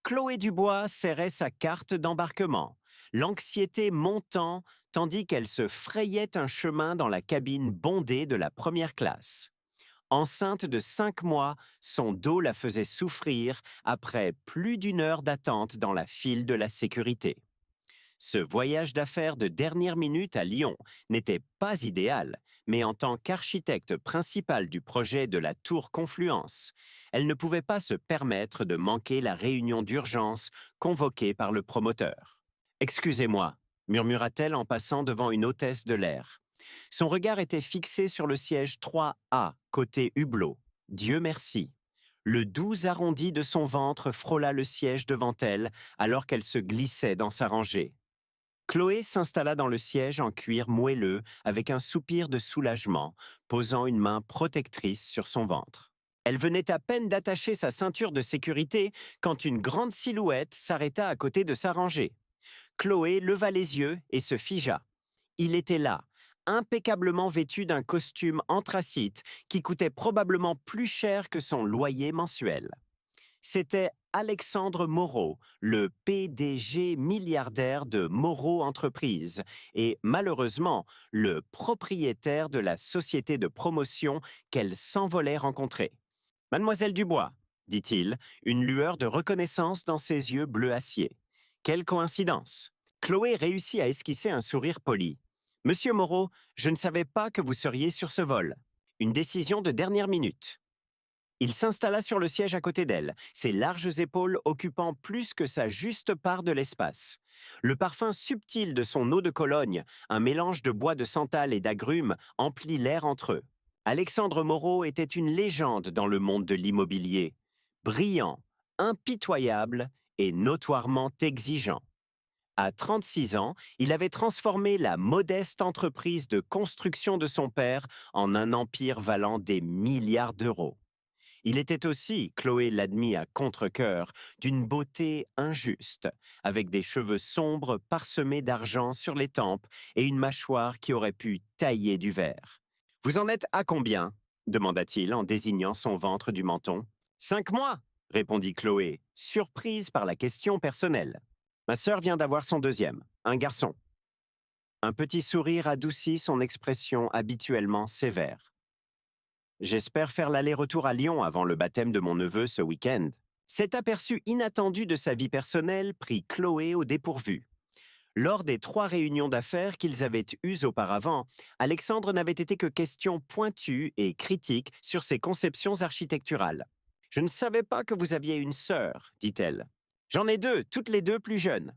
Chloé Dubois serrait sa carte d'embarquement, l'anxiété montant tandis qu'elle se frayait un chemin dans la cabine bondée de la première classe. Enceinte de 5 mois, son dos la faisait souffrir après plus d'une heure d'attente dans la file de la sécurité. Ce voyage d'affaires de dernière minute à Lyon n'était pas idéal, mais en tant qu'architecte principal du projet de la tour Confluence, elle ne pouvait pas se permettre de manquer la réunion d'urgence convoquée par le promoteur. Excusez-moi, murmura-t-elle en passant devant une hôtesse de l'air. Son regard était fixé sur le siège 3A, côté hublot. Dieu merci. Le doux arrondi de son ventre frôla le siège devant elle alors qu'elle se glissait dans sa rangée. Chloé s'installa dans le siège en cuir moelleux avec un soupir de soulagement, posant une main protectrice sur son ventre. Elle venait à peine d'attacher sa ceinture de sécurité quand une grande silhouette s'arrêta à côté de sa rangée. Chloé leva les yeux et se figea. Il était là, impeccablement vêtu d'un costume anthracite qui coûtait probablement plus cher que son loyer mensuel. C'était Alexandre Moreau, le PDG milliardaire de Moreau Entreprises et malheureusement le propriétaire de la société de promotion qu'elle s'envolait rencontrer. Mademoiselle Dubois, dit-il, une lueur de reconnaissance dans ses yeux bleu acier. Quelle coïncidence! Chloé réussit à esquisser un sourire poli. Monsieur Moreau, je ne savais pas que vous seriez sur ce vol. Une décision de dernière minute. Il s'installa sur le siège à côté d'elle, ses larges épaules occupant plus que sa juste part de l'espace. Le parfum subtil de son eau de Cologne, un mélange de bois de santal et d'agrumes, emplit l'air entre eux. Alexandre Moreau était une légende dans le monde de l'immobilier. Brillant, impitoyable et notoirement exigeant. À 36 ans, il avait transformé la modeste entreprise de construction de son père en un empire valant des milliards d'euros. Il était aussi, Chloé l'admit à contre-cœur, d'une beauté injuste, avec des cheveux sombres parsemés d'argent sur les tempes et une mâchoire qui aurait pu tailler du verre. Vous en êtes à combien demanda-t-il en désignant son ventre du menton. 5 mois, répondit Chloé, surprise par la question personnelle. Ma sœur vient d'avoir son deuxième, un garçon. Un petit sourire adoucit son expression habituellement sévère. J'espère faire l'aller-retour à Lyon avant le baptême de mon neveu ce week-end. Cet aperçu inattendu de sa vie personnelle prit Chloé au dépourvu. Lors des 3 réunions d'affaires qu'ils avaient eues auparavant, Alexandre n'avait été que question pointue et critique sur ses conceptions architecturales. « Je ne savais pas que vous aviez une sœur, dit-elle. J'en ai 2, toutes les 2 plus jeunes. »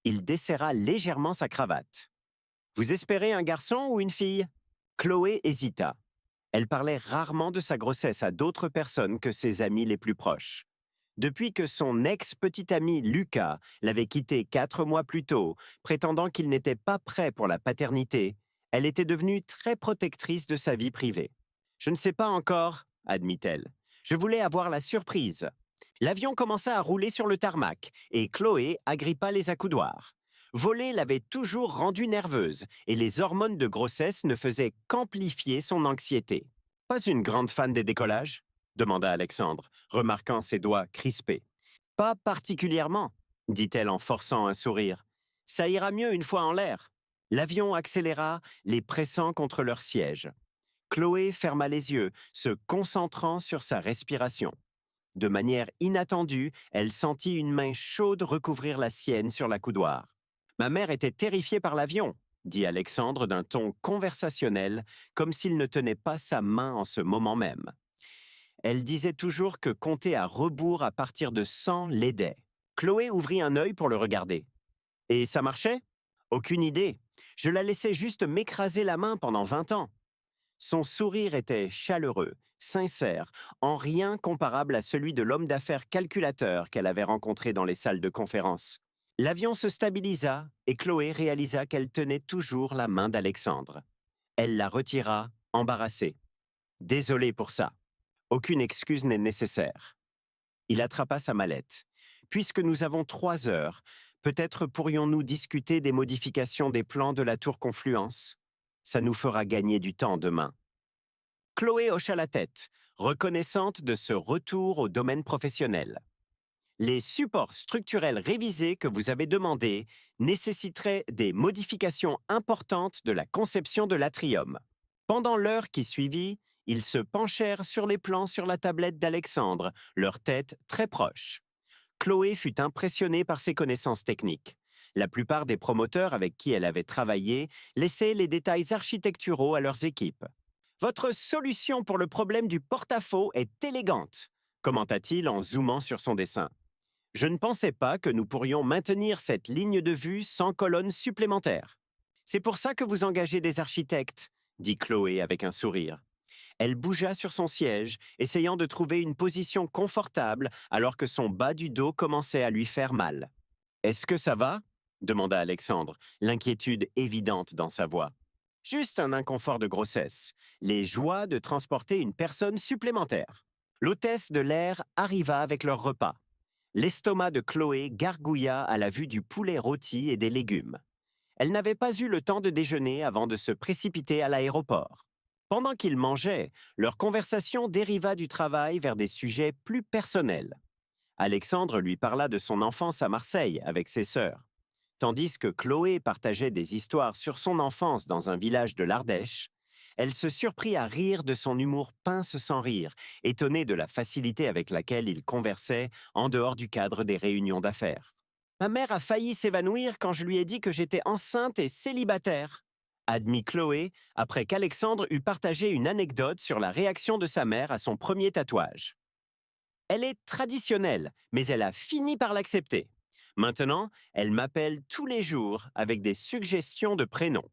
Il desserra légèrement sa cravate. « Vous espérez un garçon ou une fille ?» Chloé hésita. Elle parlait rarement de sa grossesse à d'autres personnes que ses amis les plus proches. Depuis que son ex-petit ami Lucas l'avait quittée 4 mois plus tôt, prétendant qu'il n'était pas prêt pour la paternité, elle était devenue très protectrice de sa vie privée. « Je ne sais pas encore, » admit-elle. « Je voulais avoir la surprise. » L'avion commença à rouler sur le tarmac et Chloé agrippa les accoudoirs. Voler l'avait toujours rendue nerveuse et les hormones de grossesse ne faisaient qu'amplifier son anxiété. « Pas une grande fan des décollages ?» demanda Alexandre, remarquant ses doigts crispés. « Pas particulièrement, » dit-elle en forçant un sourire. « Ça ira mieux une fois en l'air. » L'avion accéléra, les pressant contre leur siège. Chloé ferma les yeux, se concentrant sur sa respiration. De manière inattendue, elle sentit une main chaude recouvrir la sienne sur l'accoudoir. « Ma mère était terrifiée par l'avion, » dit Alexandre d'un ton conversationnel, comme s'il ne tenait pas sa main en ce moment même. Elle disait toujours que compter à rebours à partir de 100 l'aidait. Chloé ouvrit un œil pour le regarder. « Et ça marchait ? » ?»« Aucune idée. Je la laissais juste m'écraser la main pendant 20 ans. » Son sourire était chaleureux, sincère, en rien comparable à celui de l'homme d'affaires calculateur qu'elle avait rencontré dans les salles de conférence. L'avion se stabilisa et Chloé réalisa qu'elle tenait toujours la main d'Alexandre. Elle la retira, embarrassée. « Désolé pour ça. Aucune excuse n'est nécessaire. » Il attrapa sa mallette. « Puisque nous avons 3 heures, peut-être pourrions-nous discuter des modifications des plans de la tour Confluence. Ça nous fera gagner du temps demain. » Chloé hocha la tête, reconnaissante de ce retour au domaine professionnel. Les supports structurels révisés que vous avez demandés nécessiteraient des modifications importantes de la conception de l'atrium. Pendant l'heure qui suivit, ils se penchèrent sur les plans sur la tablette d'Alexandre, leurs têtes très proches. Chloé fut impressionnée par ses connaissances techniques. La plupart des promoteurs avec qui elle avait travaillé laissaient les détails architecturaux à leurs équipes. Votre solution pour le problème du porte-à-faux est élégante, commenta-t-il en zoomant sur son dessin. Je ne pensais pas que nous pourrions maintenir cette ligne de vue sans colonne supplémentaire. C'est pour ça que vous engagez des architectes, dit Chloé avec un sourire. Elle bougea sur son siège, essayant de trouver une position confortable alors que son bas du dos commençait à lui faire mal. Est-ce que ça va demanda Alexandre, l'inquiétude évidente dans sa voix. Juste un inconfort de grossesse, les joies de transporter une personne supplémentaire. L'hôtesse de l'air arriva avec leur repas. L'estomac de Chloé gargouilla à la vue du poulet rôti et des légumes. Elle n'avait pas eu le temps de déjeuner avant de se précipiter à l'aéroport. Pendant qu'ils mangeaient, leur conversation dériva du travail vers des sujets plus personnels. Alexandre lui parla de son enfance à Marseille avec ses sœurs. Tandis que Chloé partageait des histoires sur son enfance dans un village de l'Ardèche, elle se surprit à rire de son humour pince sans rire, étonnée de la facilité avec laquelle il conversait en dehors du cadre des réunions d'affaires. « Ma mère a failli s'évanouir quand je lui ai dit que j'étais enceinte et célibataire », admit Chloé après qu'Alexandre eut partagé une anecdote sur la réaction de sa mère à son premier tatouage. Elle est traditionnelle, mais elle a fini par l'accepter. Maintenant, elle m'appelle tous les jours avec des suggestions de prénoms.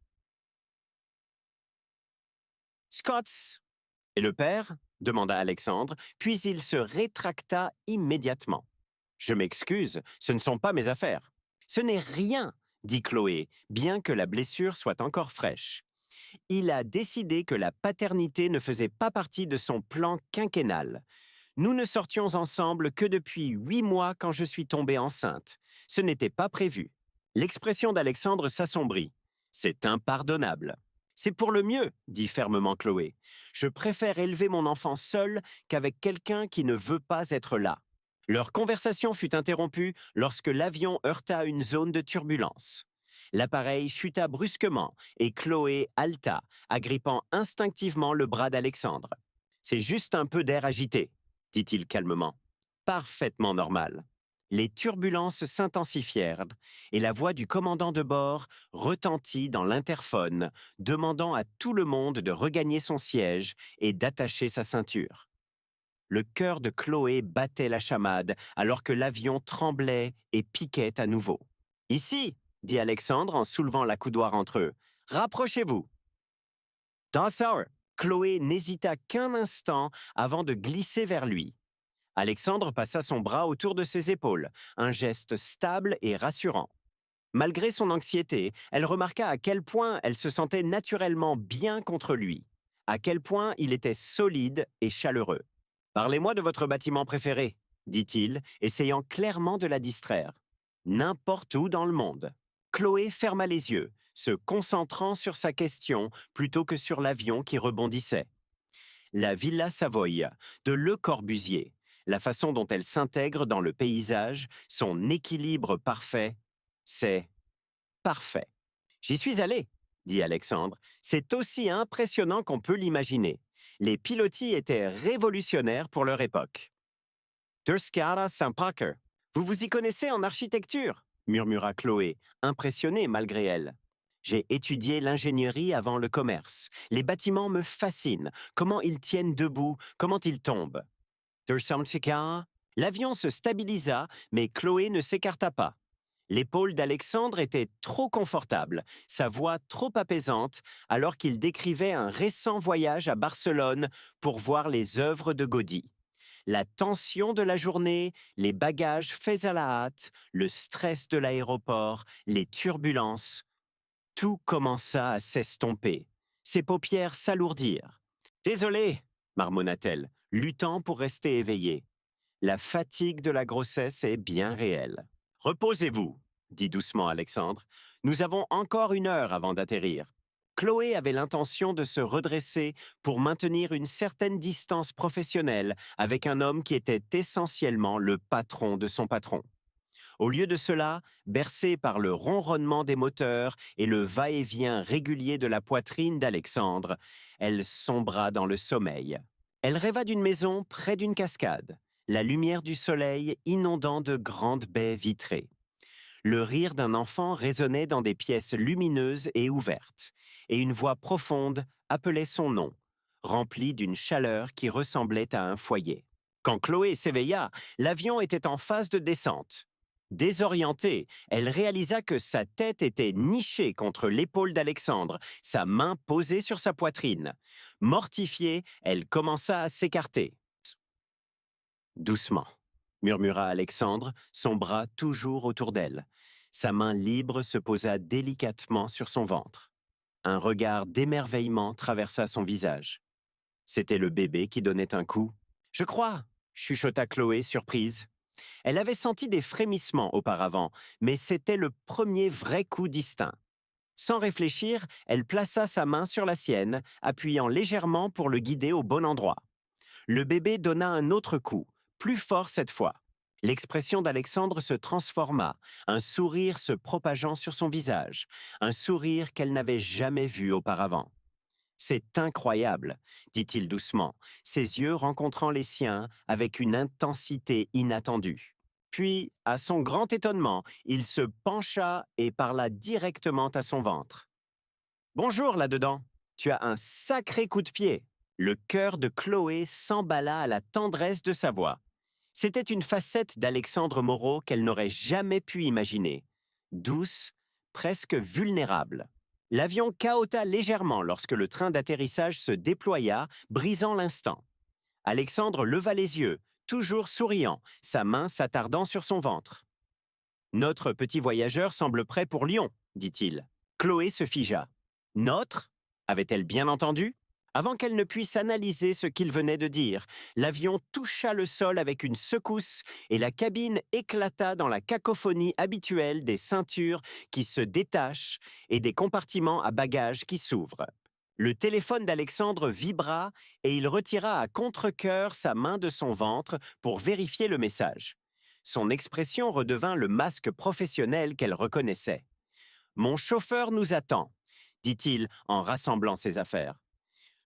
Scotts. Et le père demanda Alexandre, puis il se rétracta immédiatement. Je m'excuse, ce ne sont pas mes affaires. Ce n'est rien, dit Chloé, bien que la blessure soit encore fraîche. Il a décidé que la paternité ne faisait pas partie de son plan quinquennal. Nous ne sortions ensemble que depuis 8 mois quand je suis tombée enceinte. Ce n'était pas prévu. L'expression d'Alexandre s'assombrit. C'est impardonnable. C'est pour le mieux, dit fermement Chloé. Je préfère élever mon enfant seul qu'avec quelqu'un qui ne veut pas être là. Leur conversation fut interrompue lorsque l'avion heurta une zone de turbulence. L'appareil chuta brusquement et Chloé halta, agrippant instinctivement le bras d'Alexandre. C'est juste un peu d'air agité, dit-il calmement. Parfaitement normal. Les turbulences s'intensifièrent et la voix du commandant de bord retentit dans l'interphone, demandant à tout le monde de regagner son siège et d'attacher sa ceinture. Le cœur de Chloé battait la chamade alors que l'avion tremblait et piquait à nouveau. « Ici !» dit Alexandre en soulevant la coudoir entre eux. « Rapprochez-vous !» Dansauer. Chloé n'hésita qu'un instant avant de glisser vers lui. Alexandre passa son bras autour de ses épaules, un geste stable et rassurant. Malgré son anxiété, elle remarqua à quel point elle se sentait naturellement bien contre lui, à quel point il était solide et chaleureux. « Parlez-moi de votre bâtiment préféré, » dit-il, essayant clairement de la distraire. « N'importe où dans le monde. » Chloé ferma les yeux, se concentrant sur sa question plutôt que sur l'avion qui rebondissait. La Villa Savoye, de Le Corbusier, la façon dont elle s'intègre dans le paysage, son équilibre parfait, c'est parfait. « J'y suis allé, » dit Alexandre. « C'est aussi impressionnant qu'on peut l'imaginer. Les pilotis étaient révolutionnaires pour leur époque. »« Der Skara Saint-Parker. Vous vous y connaissez en architecture ?» murmura Chloé, impressionnée malgré elle. « J'ai étudié l'ingénierie avant le commerce. Les bâtiments me fascinent. Comment ils tiennent debout, comment ils tombent. »« Der Samtica ?» L'avion se stabilisa, mais Chloé ne s'écarta pas. L'épaule d'Alexandre était trop confortable, sa voix trop apaisante, alors qu'il décrivait un récent voyage à Barcelone pour voir les œuvres de Gaudí. La tension de la journée, les bagages faits à la hâte, le stress de l'aéroport, les turbulences. Tout commença à s'estomper. Ses paupières s'alourdirent. « Désolée, marmonna-t-elle, luttant pour rester éveillée. La fatigue de la grossesse est bien réelle. Reposez-vous, dit doucement Alexandre. Nous avons encore 1 heure avant d'atterrir. Chloé avait l'intention de se redresser pour maintenir une certaine distance professionnelle avec un homme qui était essentiellement le patron de son patron. Au lieu de cela, bercée par le ronronnement des moteurs et le va-et-vient régulier de la poitrine d'Alexandre, elle sombra dans le sommeil. Elle rêva d'une maison près d'une cascade, la lumière du soleil inondant de grandes baies vitrées. Le rire d'un enfant résonnait dans des pièces lumineuses et ouvertes, et une voix profonde appelait son nom, remplie d'une chaleur qui ressemblait à un foyer. Quand Chloé s'éveilla, l'avion était en phase de descente. Désorientée, elle réalisa que sa tête était nichée contre l'épaule d'Alexandre, sa main posée sur sa poitrine. Mortifiée, elle commença à s'écarter. Doucement, murmura Alexandre, son bras toujours autour d'elle. Sa main libre se posa délicatement sur son ventre. Un regard d'émerveillement traversa son visage. C'était le bébé qui donnait un coup. « Je crois !» chuchota Chloé, surprise. Elle avait senti des frémissements auparavant, mais c'était le premier vrai coup distinct. Sans réfléchir, elle plaça sa main sur la sienne, appuyant légèrement pour le guider au bon endroit. Le bébé donna un autre coup, plus fort cette fois. L'expression d'Alexandre se transforma, un sourire se propageant sur son visage, un sourire qu'elle n'avait jamais vu auparavant. « C'est incroyable », dit-il doucement, ses yeux rencontrant les siens avec une intensité inattendue. Puis, à son grand étonnement, il se pencha et parla directement à son ventre. « Bonjour là-dedans, tu as un sacré coup de pied !» Le cœur de Chloé s'emballa à la tendresse de sa voix. C'était une facette d'Alexandre Moreau qu'elle n'aurait jamais pu imaginer. Douce, presque vulnérable. L'avion cahota légèrement lorsque le train d'atterrissage se déploya, brisant l'instant. Alexandre leva les yeux, toujours souriant, sa main s'attardant sur son ventre. « Notre petit voyageur semble prêt pour Lyon, » dit-il. Chloé se figea. « Notre » avait-elle bien entendu ? Avant qu'elle ne puisse analyser ce qu'il venait de dire, l'avion toucha le sol avec une secousse et la cabine éclata dans la cacophonie habituelle des ceintures qui se détachent et des compartiments à bagages qui s'ouvrent. Le téléphone d'Alexandre vibra et il retira à contre-cœur sa main de son ventre pour vérifier le message. Son expression redevint le masque professionnel qu'elle reconnaissait. « Mon chauffeur nous attend », dit-il en rassemblant ses affaires.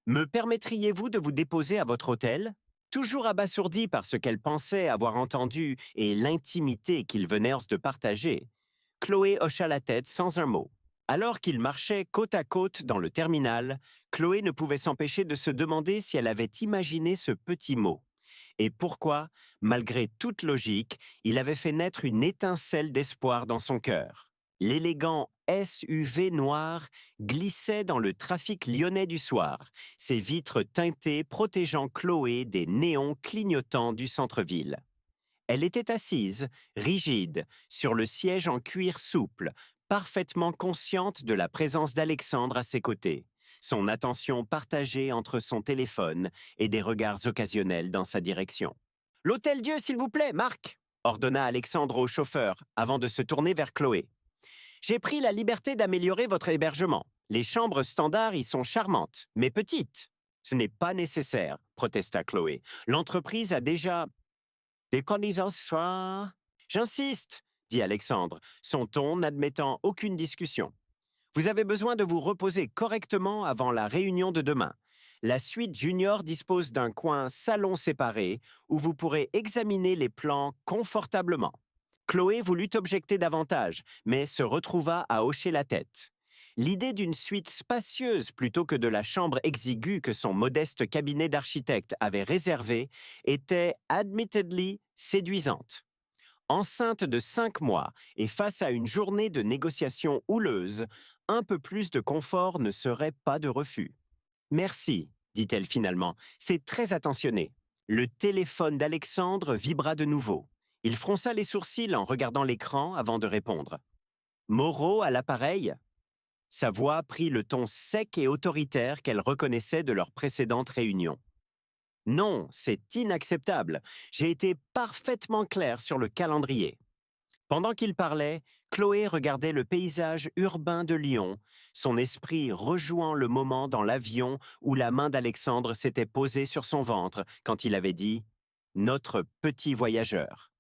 « Me permettriez-vous de vous déposer à votre hôtel ?» Toujours abasourdie par ce qu'elle pensait avoir entendu et l'intimité qu'ils venaient de partager, Chloé hocha la tête sans un mot. Alors qu'ils marchaient côte à côte dans le terminal, Chloé ne pouvait s'empêcher de se demander si elle avait imaginé ce petit mot. Et pourquoi, malgré toute logique, il avait fait naître une étincelle d'espoir dans son cœur. L'élégant SUV noir glissait dans le trafic lyonnais du soir, ses vitres teintées protégeant Chloé des néons clignotants du centre-ville. Elle était assise, rigide, sur le siège en cuir souple, parfaitement consciente de la présence d'Alexandre à ses côtés, son attention partagée entre son téléphone et des regards occasionnels dans sa direction. « L'Hôtel Dieu, s'il vous plaît, Marc !» ordonna Alexandre au chauffeur avant de se tourner vers Chloé. « J'ai pris la liberté d'améliorer votre hébergement. Les chambres standards y sont charmantes, mais petites. »« Ce n'est pas nécessaire, » protesta Chloé. « L'entreprise a déjà... » « Des conditions soient... »« J'insiste, » dit Alexandre, son ton n'admettant aucune discussion. « Vous avez besoin de vous reposer correctement avant la réunion de demain. La suite junior dispose d'un coin salon séparé où vous pourrez examiner les plans confortablement. » Chloé voulut objecter davantage, mais se retrouva à hocher la tête. L'idée d'une suite spacieuse plutôt que de la chambre exiguë que son modeste cabinet d'architecte avait réservée était admittedly séduisante. Enceinte de 5 mois et face à une journée de négociations houleuses, un peu plus de confort ne serait pas de refus. « Merci », dit-elle finalement, « c'est très attentionné. » Le téléphone d'Alexandre vibra de nouveau. Il fronça les sourcils en regardant l'écran avant de répondre. « Moreau à l'appareil ?» Sa voix prit le ton sec et autoritaire qu'elle reconnaissait de leur précédente réunion. « Non, c'est inacceptable. J'ai été parfaitement clair sur le calendrier. » Pendant qu'il parlait, Chloé regardait le paysage urbain de Lyon, son esprit rejouant le moment dans l'avion où la main d'Alexandre s'était posée sur son ventre quand il avait dit ⁇ Notre petit voyageur ⁇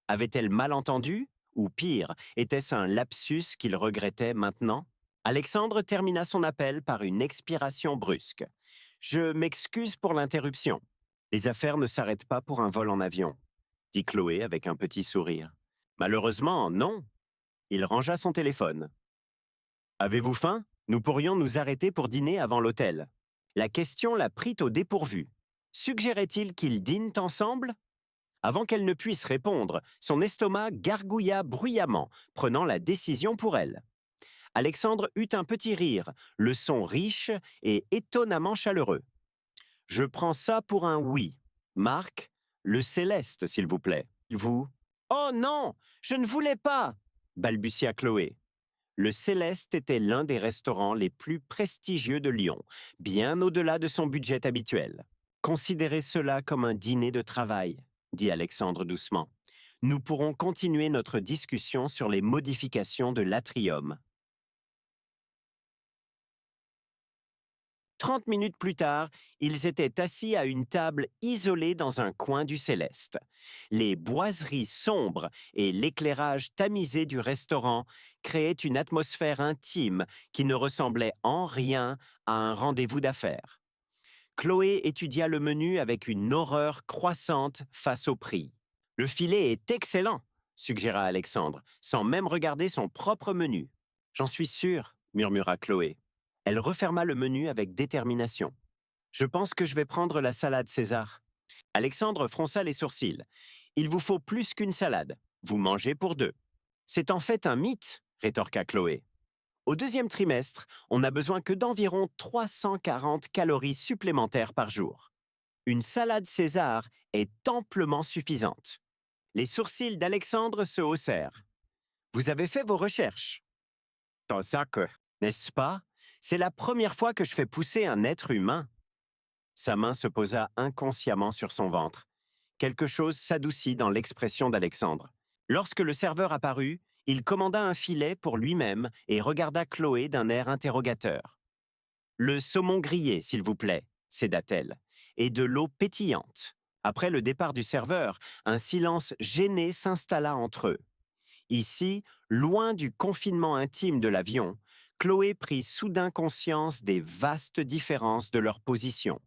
Avait-elle mal entendu? Ou pire, était-ce un lapsus qu'il regrettait maintenant? Alexandre termina son appel par une expiration brusque. Je m'excuse pour l'interruption. Les affaires ne s'arrêtent pas pour un vol en avion, dit Chloé avec un petit sourire. Malheureusement, non. Il rangea son téléphone. Avez-vous faim? Nous pourrions nous arrêter pour dîner avant l'hôtel. La question la prit au dépourvu. Suggérait-il qu'ils dînent ensemble? Avant qu'elle ne puisse répondre, son estomac gargouilla bruyamment, prenant la décision pour elle. Alexandre eut un petit rire, le son riche et étonnamment chaleureux. Je prends ça pour un oui. Marc, le céleste, s'il vous plaît. Vous? Oh non, je ne voulais pas, balbutia Chloé. Le Céleste était l'un des restaurants les plus prestigieux de Lyon, bien au-delà de son budget habituel. Considérez cela comme un dîner de travail, dit Alexandre doucement. Nous pourrons continuer notre discussion sur les modifications de l'atrium. 30 minutes plus tard, ils étaient assis à une table isolée dans un coin du Céleste. Les boiseries sombres et l'éclairage tamisé du restaurant créaient une atmosphère intime qui ne ressemblait en rien à un rendez-vous d'affaires. Chloé étudia le menu avec une horreur croissante face au prix. Le filet est excellent, suggéra Alexandre, sans même regarder son propre menu. J'en suis sûr, murmura Chloé. Elle referma le menu avec détermination. Je pense que je vais prendre la salade César. Alexandre fronça les sourcils. Il vous faut plus qu'une salade. Vous mangez pour deux. C'est en fait un mythe, rétorqua Chloé. Au deuxième trimestre, on n'a besoin que d'environ 340 calories supplémentaires par jour. Une salade César est amplement suffisante. Les sourcils d'Alexandre se haussèrent. Vous avez fait vos recherches. Tant ça que, n'est-ce pas? C'est la première fois que je fais pousser un être humain. Sa main se posa inconsciemment sur son ventre. Quelque chose s'adoucit dans l'expression d'Alexandre. Lorsque le serveur apparut, il commanda un filet pour lui-même et regarda Chloé d'un air interrogateur. Le saumon grillé, s'il vous plaît, céda-t-elle, et de l'eau pétillante. Après le départ du serveur, un silence gêné s'installa entre eux. Ici, loin du confinement intime de l'avion, Chloé prit soudain conscience des vastes différences de leur position.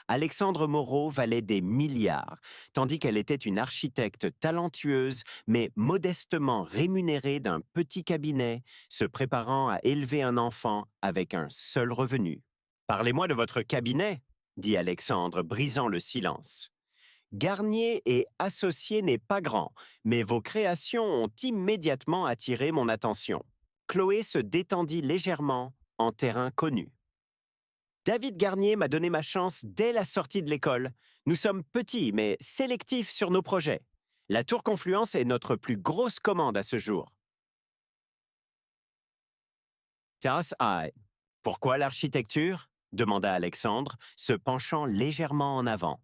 Alexandre Moreau valait des milliards, tandis qu'elle était une architecte talentueuse, mais modestement rémunérée d'un petit cabinet, se préparant à élever un enfant avec un seul revenu. Parlez-moi de votre cabinet, dit Alexandre, brisant le silence. Garnier et associé n'est pas grand, mais vos créations ont immédiatement attiré mon attention. Chloé se détendit légèrement en terrain connu. David Garnier m'a donné ma chance dès la sortie de l'école. Nous sommes petits, mais sélectifs sur nos projets. La Tour Confluence est notre plus grosse commande à ce jour. Terrace High. Pourquoi l'architecture? Demanda Alexandre, se penchant légèrement en avant.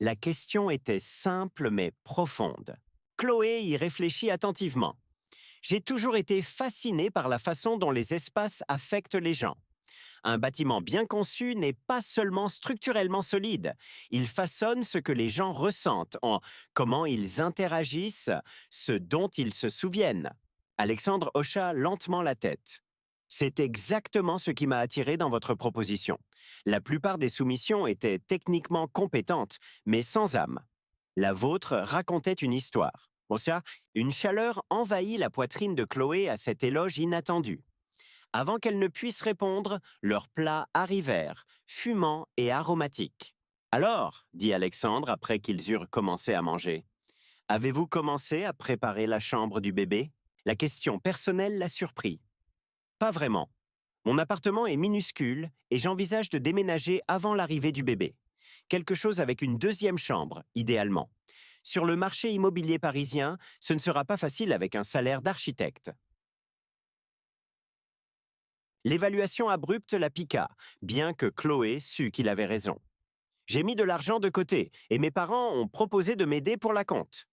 La question était simple mais profonde. Chloé y réfléchit attentivement. J'ai toujours été fasciné par la façon dont les espaces affectent les gens. Un bâtiment bien conçu n'est pas seulement structurellement solide, il façonne ce que les gens ressentent en comment ils interagissent, ce dont ils se souviennent. Alexandre hocha lentement la tête. C'est exactement ce qui m'a attiré dans votre proposition. La plupart des soumissions étaient techniquement compétentes, mais sans âme. La vôtre racontait une histoire. Bon ça, une chaleur envahit la poitrine de Chloé à cet éloge inattendu. Avant qu'elle ne puisse répondre, leurs plats arrivèrent, fumants et aromatiques. Alors, dit Alexandre après qu'ils eurent commencé à manger, avez-vous commencé à préparer la chambre du bébé? La question personnelle la surprit. Pas vraiment. Mon appartement est minuscule et j'envisage de déménager avant l'arrivée du bébé. Quelque chose avec une deuxième chambre, idéalement. Sur le marché immobilier parisien, ce ne sera pas facile avec un salaire d'architecte. L'évaluation abrupte la piqua, bien que Chloé sût qu'il avait raison. J'ai mis de l'argent de côté et mes parents ont proposé de m'aider pour la compte.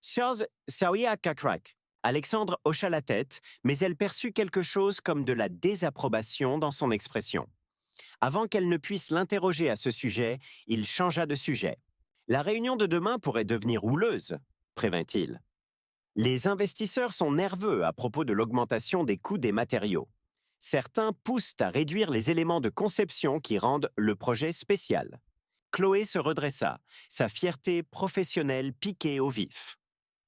Charles Saouya Kakrak. Alexandre hocha la tête, mais elle perçut quelque chose comme de la désapprobation dans son expression. Avant qu'elle ne puisse l'interroger à ce sujet, il changea de sujet. La réunion de demain pourrait devenir houleuse, prévint-il. Les investisseurs sont nerveux à propos de l'augmentation des coûts des matériaux. Certains poussent à réduire les éléments de conception qui rendent le projet spécial. Chloé se redressa, sa fierté professionnelle piquée au vif.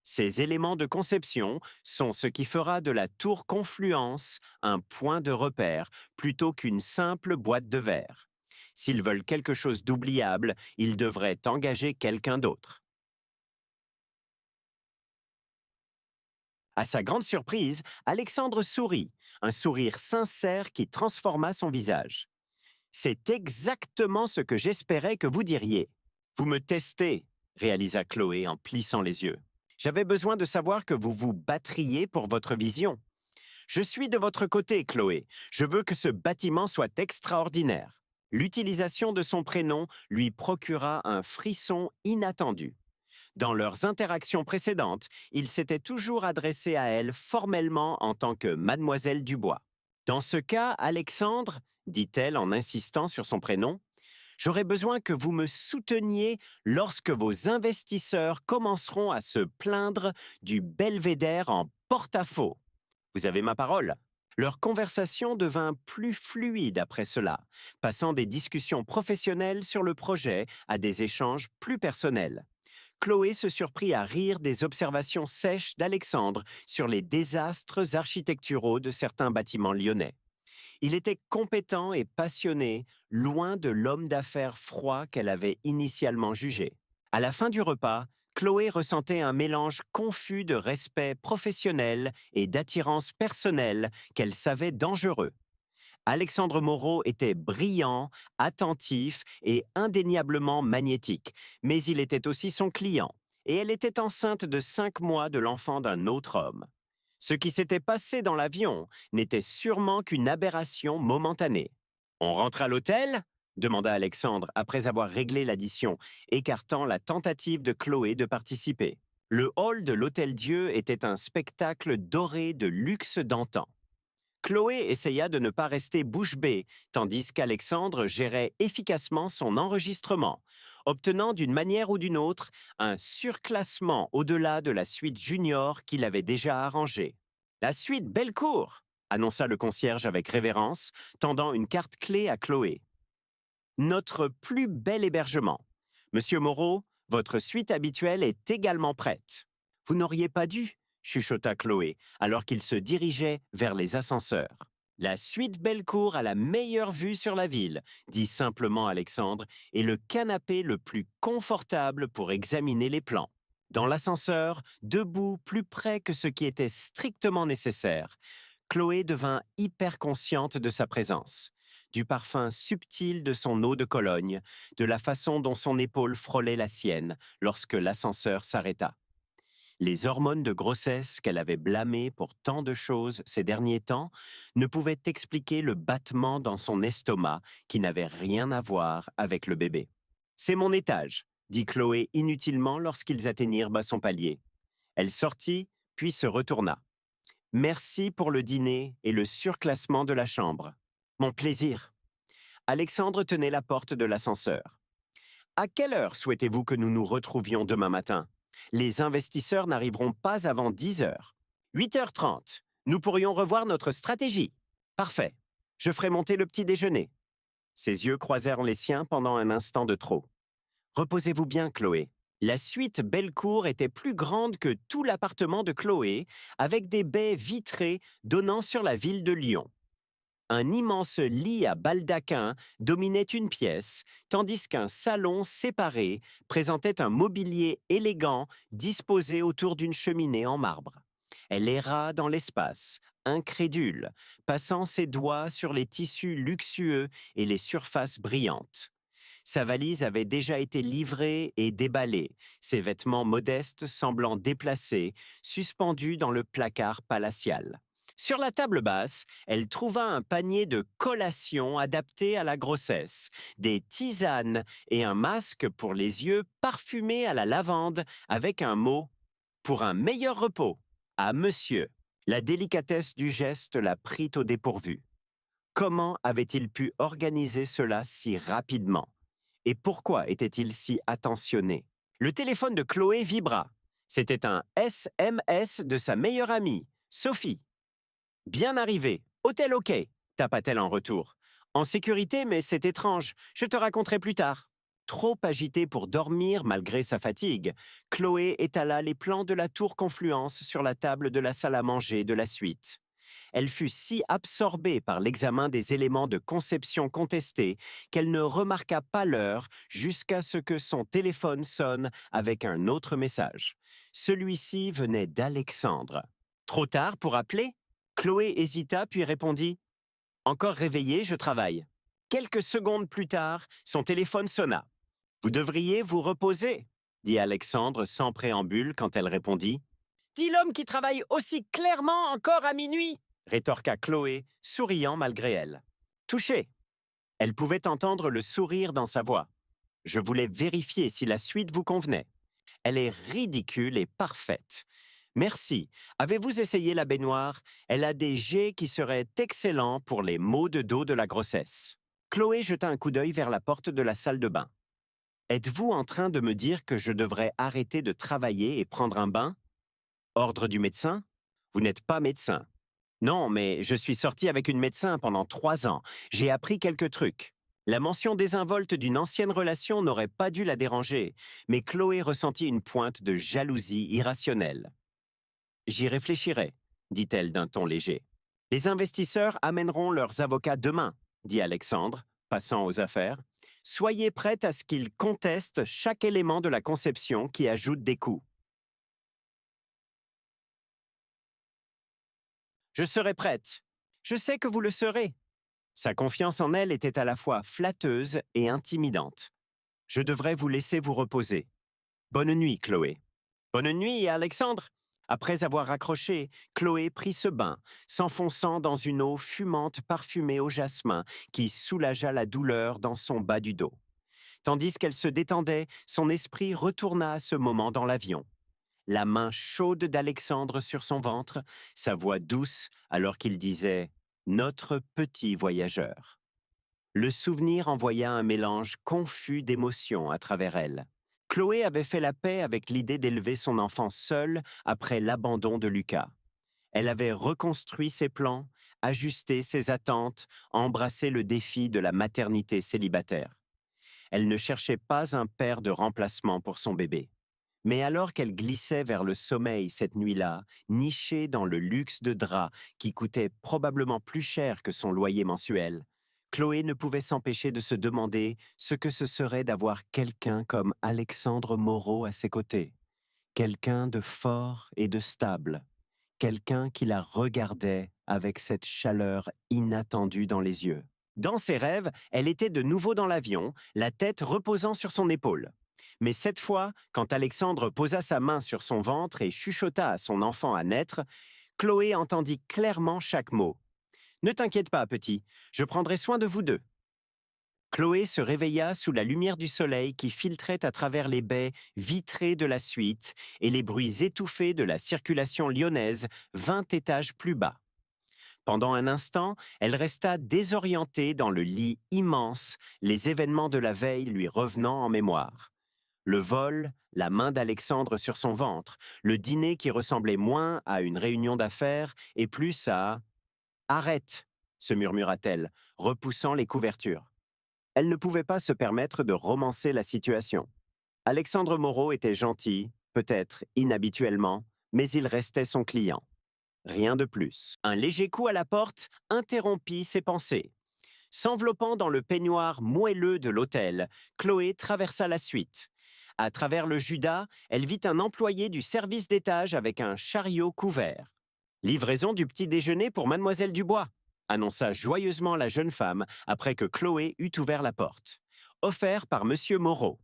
Ces éléments de conception sont ce qui fera de la tour Confluence un point de repère plutôt qu'une simple boîte de verre. S'ils veulent quelque chose d'oubliable, ils devraient engager quelqu'un d'autre. À sa grande surprise, Alexandre sourit, un sourire sincère qui transforma son visage. C'est exactement ce que j'espérais que vous diriez. Vous me testez, réalisa Chloé en plissant les yeux. J'avais besoin de savoir que vous vous battriez pour votre vision. Je suis de votre côté, Chloé. Je veux que ce bâtiment soit extraordinaire. L'utilisation de son prénom lui procura un frisson inattendu. Dans leurs interactions précédentes, il s'était toujours adressé à elle formellement en tant que Mademoiselle Dubois. Dans ce cas, Alexandre, dit-elle en insistant sur son prénom, j'aurai besoin que vous me souteniez lorsque vos investisseurs commenceront à se plaindre du belvédère en porte-à-faux. Vous avez ma parole. Leur conversation devint plus fluide après cela, passant des discussions professionnelles sur le projet à des échanges plus personnels. Chloé se surprit à rire des observations sèches d'Alexandre sur les désastres architecturaux de certains bâtiments lyonnais. Il était compétent et passionné, loin de l'homme d'affaires froid qu'elle avait initialement jugé. À la fin du repas, Chloé ressentait un mélange confus de respect professionnel et d'attirance personnelle qu'elle savait dangereux. Alexandre Moreau était brillant, attentif et indéniablement magnétique, mais il était aussi son client, et elle était enceinte de 5 mois de l'enfant d'un autre homme. Ce qui s'était passé dans l'avion n'était sûrement qu'une aberration momentanée. On rentre à l'hôtel demanda Alexandre après avoir réglé l'addition, écartant la tentative de Chloé de participer. Le hall de l'Hôtel Dieu était un spectacle doré de luxe d'antan. Chloé essaya de ne pas rester bouche bée, tandis qu'Alexandre gérait efficacement son enregistrement, obtenant d'une manière ou d'une autre un surclassement au-delà de la suite junior qu'il avait déjà arrangée. La suite Bellecour, annonça le concierge avec révérence, tendant une carte clé à Chloé. Notre plus bel hébergement. Monsieur Moreau, votre suite habituelle est également prête. Vous n'auriez pas dû, chuchota Chloé, alors qu'il se dirigeait vers les ascenseurs. La suite Bellecour a la meilleure vue sur la ville, dit simplement Alexandre, et le canapé le plus confortable pour examiner les plans. Dans l'ascenseur, debout plus près que ce qui était strictement nécessaire, Chloé devint hyper consciente de sa présence, du parfum subtil de son eau de Cologne, de la façon dont son épaule frôlait la sienne lorsque l'ascenseur s'arrêta. Les hormones de grossesse qu'elle avait blâmées pour tant de choses ces derniers temps ne pouvaient expliquer le battement dans son estomac qui n'avait rien à voir avec le bébé. « C'est mon étage », dit Chloé inutilement lorsqu'ils atteignirent bas son palier. Elle sortit, puis se retourna. « Merci pour le dîner et le surclassement de la chambre. Mon plaisir. » Alexandre tenait la porte de l'ascenseur. « À quelle heure souhaitez-vous que nous nous retrouvions demain matin ? Les investisseurs n'arriveront pas avant 10 heures. 8h30, nous pourrions revoir notre stratégie. Parfait. Je ferai monter le petit déjeuner. » Ses yeux croisèrent les siens pendant un instant de trop. « Reposez-vous bien, Chloé. » La suite Bellecour était plus grande que tout l'appartement de Chloé, avec des baies vitrées donnant sur la ville de Lyon. Un immense lit à baldaquin dominait une pièce, tandis qu'un salon séparé présentait un mobilier élégant disposé autour d'une cheminée en marbre. Elle erra dans l'espace, incrédule, passant ses doigts sur les tissus luxueux et les surfaces brillantes. Sa valise avait déjà été livrée et déballée, ses vêtements modestes semblant déplacés, suspendus dans le placard palatial. Sur la table basse, elle trouva un panier de collations adapté à la grossesse, des tisanes et un masque pour les yeux parfumé à la lavande avec un mot pour un meilleur repos. À monsieur. La délicatesse du geste la prit au dépourvu. Comment avait-il pu organiser cela si rapidement? Et pourquoi était-il si attentionné? Le téléphone de Chloé vibra. C'était un SMS de sa meilleure amie, Sophie. Bien arrivé, hôtel OK, tapa-t-elle en retour. En sécurité, mais c'est étrange, je te raconterai plus tard. Trop agitée pour dormir malgré sa fatigue, Chloé étala les plans de la tour Confluence sur la table de la salle à manger de la suite. Elle fut si absorbée par l'examen des éléments de conception contestés qu'elle ne remarqua pas l'heure jusqu'à ce que son téléphone sonne avec un autre message. Celui-ci venait d'Alexandre. Trop tard pour appeler? Chloé hésita puis répondit « Encore réveillée, je travaille ». Quelques secondes plus tard, son téléphone sonna. « Vous devriez vous reposer », dit Alexandre sans préambule quand elle répondit. « Dit l'homme qui travaille aussi clairement encore à minuit », rétorqua Chloé, souriant malgré elle. Touché. Elle pouvait entendre le sourire dans sa voix. « Je voulais vérifier si la suite vous convenait. Elle est ridicule et parfaite. Merci. Avez-vous essayé la baignoire? Elle a des jets qui seraient excellents pour les maux de dos de la grossesse. » Chloé jeta un coup d'œil vers la porte de la salle de bain. « Êtes-vous en train de me dire que je devrais arrêter de travailler et prendre un bain? Ordre du médecin? Vous n'êtes pas médecin. Non, mais je suis sortie avec une médecin pendant 3 ans. J'ai appris quelques trucs. » La mention désinvolte d'une ancienne relation n'aurait pas dû la déranger, mais Chloé ressentit une pointe de jalousie irrationnelle. « J'y réfléchirai, dit-elle d'un ton léger. « Les investisseurs amèneront leurs avocats demain, dit Alexandre, passant aux affaires. Soyez prête à ce qu'ils contestent chaque élément de la conception qui ajoute des coûts. Je serai prête. Je sais que vous le serez. Sa confiance en elle était à la fois flatteuse et intimidante. Je devrais vous laisser vous reposer. Bonne nuit, Chloé. Bonne nuit, Alexandre. Après avoir raccroché, Chloé prit ce bain, s'enfonçant dans une eau fumante parfumée au jasmin qui soulagea la douleur dans son bas du dos. Tandis qu'elle se détendait, son esprit retourna à ce moment dans l'avion. La main chaude d'Alexandre sur son ventre, sa voix douce alors qu'il disait « Notre petit voyageur ». Le souvenir envoya un mélange confus d'émotions à travers elle. Chloé avait fait la paix avec l'idée d'élever son enfant seule après l'abandon de Lucas. Elle avait reconstruit ses plans, ajusté ses attentes, embrassé le défi de la maternité célibataire. Elle ne cherchait pas un père de remplacement pour son bébé. Mais alors qu'elle glissait vers le sommeil cette nuit-là, nichée dans le luxe de draps qui coûtait probablement plus cher que son loyer mensuel, Chloé ne pouvait s'empêcher de se demander ce que ce serait d'avoir quelqu'un comme Alexandre Moreau à ses côtés. Quelqu'un de fort et de stable. Quelqu'un qui la regardait avec cette chaleur inattendue dans les yeux. Dans ses rêves, elle était de nouveau dans l'avion, la tête reposant sur son épaule. Mais cette fois, quand Alexandre posa sa main sur son ventre et chuchota à son enfant à naître, Chloé entendit clairement chaque mot. « Ne t'inquiète pas, petit, je prendrai soin de vous deux. » Chloé se réveilla sous la lumière du soleil qui filtrait à travers les baies vitrées de la suite et les bruits étouffés de la circulation lyonnaise 20 étages plus bas. Pendant un instant, elle resta désorientée dans le lit immense, les événements de la veille lui revenant en mémoire. Le vol, la main d'Alexandre sur son ventre, le dîner qui ressemblait moins à une réunion d'affaires et plus à « Arrête !» se murmura-t-elle, repoussant les couvertures. Elle ne pouvait pas se permettre de romancer la situation. Alexandre Moreau était gentil, peut-être inhabituellement, mais il restait son client. Rien de plus. Un léger coup à la porte interrompit ses pensées. S'enveloppant dans le peignoir moelleux de l'hôtel, Chloé traversa la suite. À travers le judas, elle vit un employé du service d'étage avec un chariot couvert. « Livraison du petit déjeuner pour Mademoiselle Dubois », annonça joyeusement la jeune femme après que Chloé eut ouvert la porte. « Offert par Monsieur Moreau. »«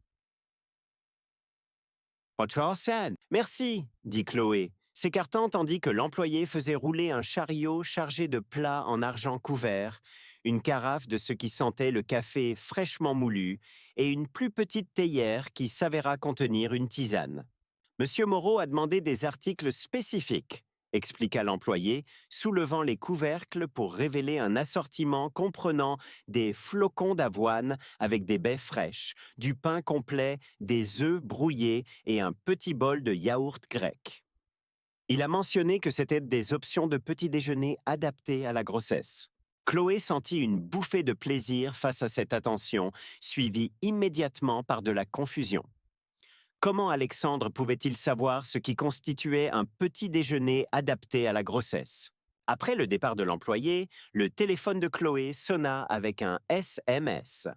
Merci, dit Chloé, s'écartant tandis que l'employé faisait rouler un chariot chargé de plats en argent couvert, une carafe de ce qui sentait le café fraîchement moulu et une plus petite théière qui s'avéra contenir une tisane. Monsieur Moreau a demandé des articles spécifiques, expliqua l'employé, soulevant les couvercles pour révéler un assortiment comprenant des flocons d'avoine avec des baies fraîches, du pain complet, des œufs brouillés et un petit bol de yaourt grec. Il a mentionné que c'était des options de petit déjeuner adaptées à la grossesse. Chloé sentit une bouffée de plaisir face à cette attention, suivie immédiatement par de la confusion. Comment Alexandre pouvait-il savoir ce qui constituait un petit déjeuner adapté à la grossesse? Après le départ de l'employé, le téléphone de Chloé sonna avec un SMS.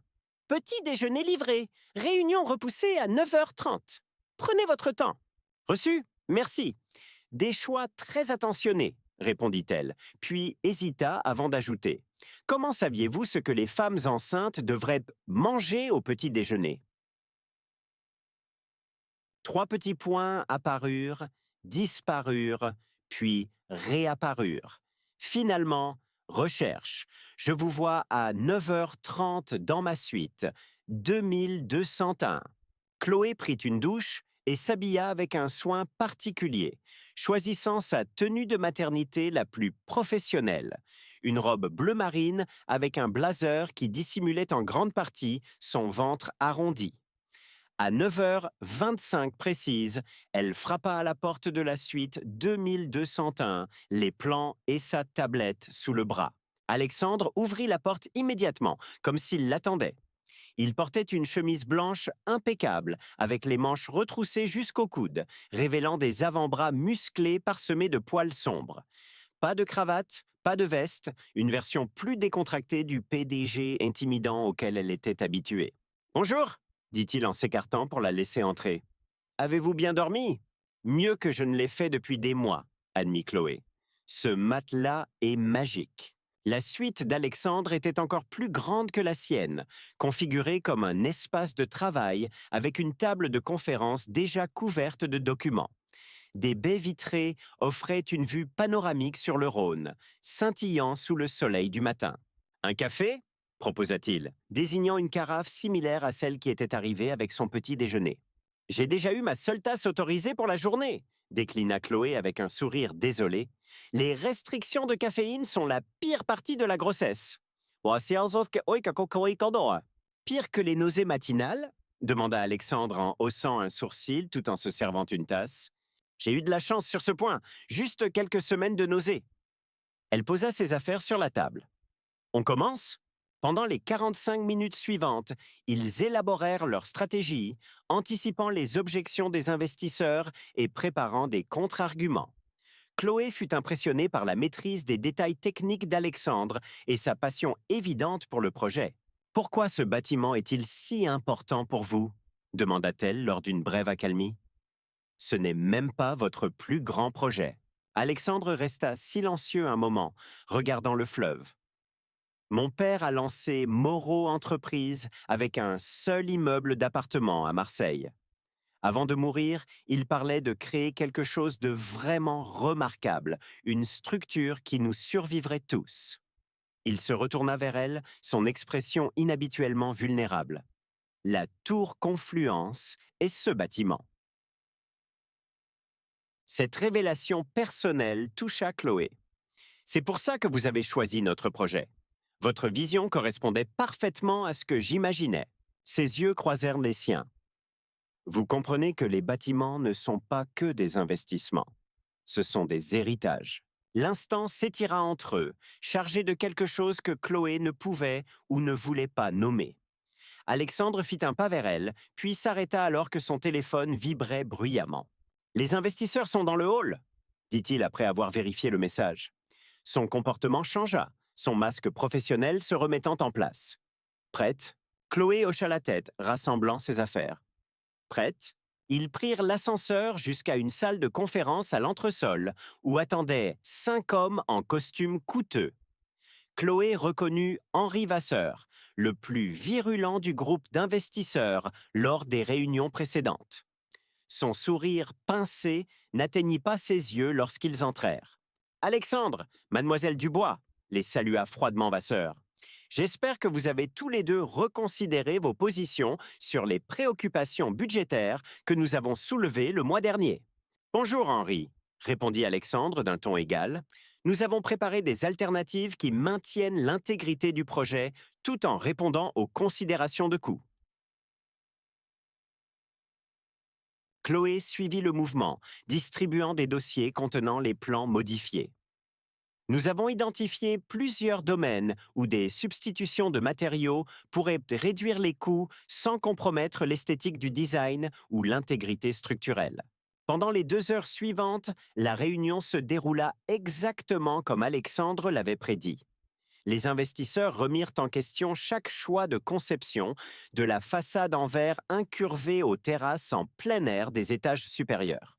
Petit déjeuner livré, réunion repoussée à 9h30. Prenez votre temps. Reçu? Merci. Des choix très attentionnés, répondit-elle, puis hésita avant d'ajouter. Comment saviez-vous ce que les femmes enceintes devraient manger au petit déjeuner? 3 petits points apparurent, disparurent, puis réapparurent. Finalement, recherche. Je vous vois à 9h30 dans ma suite. 2201. Chloé prit une douche et s'habilla avec un soin particulier, choisissant sa tenue de maternité la plus professionnelle. Une robe bleu marine avec un blazer qui dissimulait en grande partie son ventre arrondi. À 9h25 précise, elle frappa à la porte de la suite 2201, les plans et sa tablette sous le bras. Alexandre ouvrit la porte immédiatement, comme s'il l'attendait. Il portait une chemise blanche impeccable, avec les manches retroussées jusqu'au coude, révélant des avant-bras musclés parsemés de poils sombres. Pas de cravate, pas de veste, une version plus décontractée du PDG intimidant auquel elle était habituée. « Bonjour !» dit-il en s'écartant pour la laisser entrer. « Avez-vous bien dormi ?»« Mieux que je ne l'ai fait depuis des mois, » admit Chloé. « Ce matelas est magique. » La suite d'Alexandre était encore plus grande que la sienne, configurée comme un espace de travail avec une table de conférence déjà couverte de documents. Des baies vitrées offraient une vue panoramique sur le Rhône, scintillant sous le soleil du matin. « Un café ?» proposa-t-il, désignant une carafe similaire à celle qui était arrivée avec son petit déjeuner. « J'ai déjà eu ma seule tasse autorisée pour la journée !» déclina Chloé avec un sourire désolé. « Les restrictions de caféine sont la pire partie de la grossesse. »« Pire que les nausées matinales ?» demanda Alexandre en haussant un sourcil tout en se servant une tasse. « J'ai eu de la chance sur ce point, juste quelques semaines de nausées. » Elle posa ses affaires sur la table. « On commence ?» Pendant les 45 minutes suivantes, ils élaborèrent leur stratégie, anticipant les objections des investisseurs et préparant des contre-arguments. Chloé fut impressionnée par la maîtrise des détails techniques d'Alexandre et sa passion évidente pour le projet. « Pourquoi ce bâtiment est-il si important pour vous ?» demanda-t-elle lors d'une brève accalmie. « Ce n'est même pas votre plus grand projet. » Alexandre resta silencieux un moment, regardant le fleuve. Mon père a lancé Moreau Entreprises avec un seul immeuble d'appartements à Marseille. Avant de mourir, il parlait de créer quelque chose de vraiment remarquable, une structure qui nous survivrait tous. Il se retourna vers elle, son expression inhabituellement vulnérable. La tour Confluence est ce bâtiment. Cette révélation personnelle toucha Chloé. C'est pour ça que vous avez choisi notre projet. Votre vision correspondait parfaitement à ce que j'imaginais. Ses yeux croisèrent les siens. Vous comprenez que les bâtiments ne sont pas que des investissements. Ce sont des héritages. L'instant s'étira entre eux, chargé de quelque chose que Chloé ne pouvait ou ne voulait pas nommer. Alexandre fit un pas vers elle, puis s'arrêta alors que son téléphone vibrait bruyamment. « Les investisseurs sont dans le hall !» dit-il après avoir vérifié le message. Son comportement changea, son masque professionnel se remettant en place. Prête, Chloé hocha la tête, rassemblant ses affaires. Prête, ils prirent l'ascenseur jusqu'à une salle de conférence à l'entresol, où attendaient 5 hommes en costume coûteux. Chloé reconnut Henri Vasseur, le plus virulent du groupe d'investisseurs lors des réunions précédentes. Son sourire pincé n'atteignit pas ses yeux lorsqu'ils entrèrent. « Alexandre, mademoiselle Dubois !» les salua froidement Vasseur. J'espère que vous avez tous les deux reconsidéré vos positions sur les préoccupations budgétaires que nous avons soulevées le mois dernier. Bonjour Henri, répondit Alexandre d'un ton égal. Nous avons préparé des alternatives qui maintiennent l'intégrité du projet tout en répondant aux considérations de coût. Chloé suivit le mouvement, distribuant des dossiers contenant les plans modifiés. Nous avons identifié plusieurs domaines où des substitutions de matériaux pourraient réduire les coûts sans compromettre l'esthétique du design ou l'intégrité structurelle. Pendant les 2 heures suivantes, la réunion se déroula exactement comme Alexandre l'avait prédit. Les investisseurs remirent en question chaque choix de conception, de la façade en verre incurvée aux terrasses en plein air des étages supérieurs.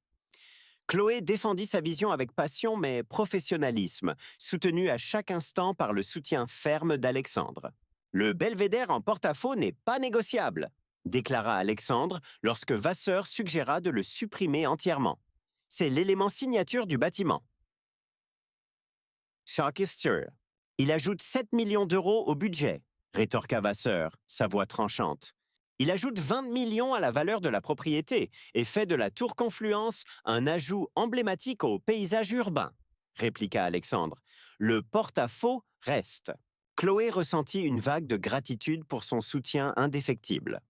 Chloé défendit sa vision avec passion mais professionnalisme, soutenue à chaque instant par le soutien ferme d'Alexandre. Le belvédère en porte-à-faux n'est pas négociable, déclara Alexandre lorsque Vasseur suggéra de le supprimer entièrement. C'est l'élément signature du bâtiment. Charkister. Il ajoute 7 millions d'euros au budget, rétorqua Vasseur, sa voix tranchante. Il ajoute 20 millions à la valeur de la propriété et fait de la tour Confluence un ajout emblématique au paysage urbain, répliqua Alexandre. Le porte-à-faux reste. Chloé ressentit une vague de gratitude pour son soutien indéfectible.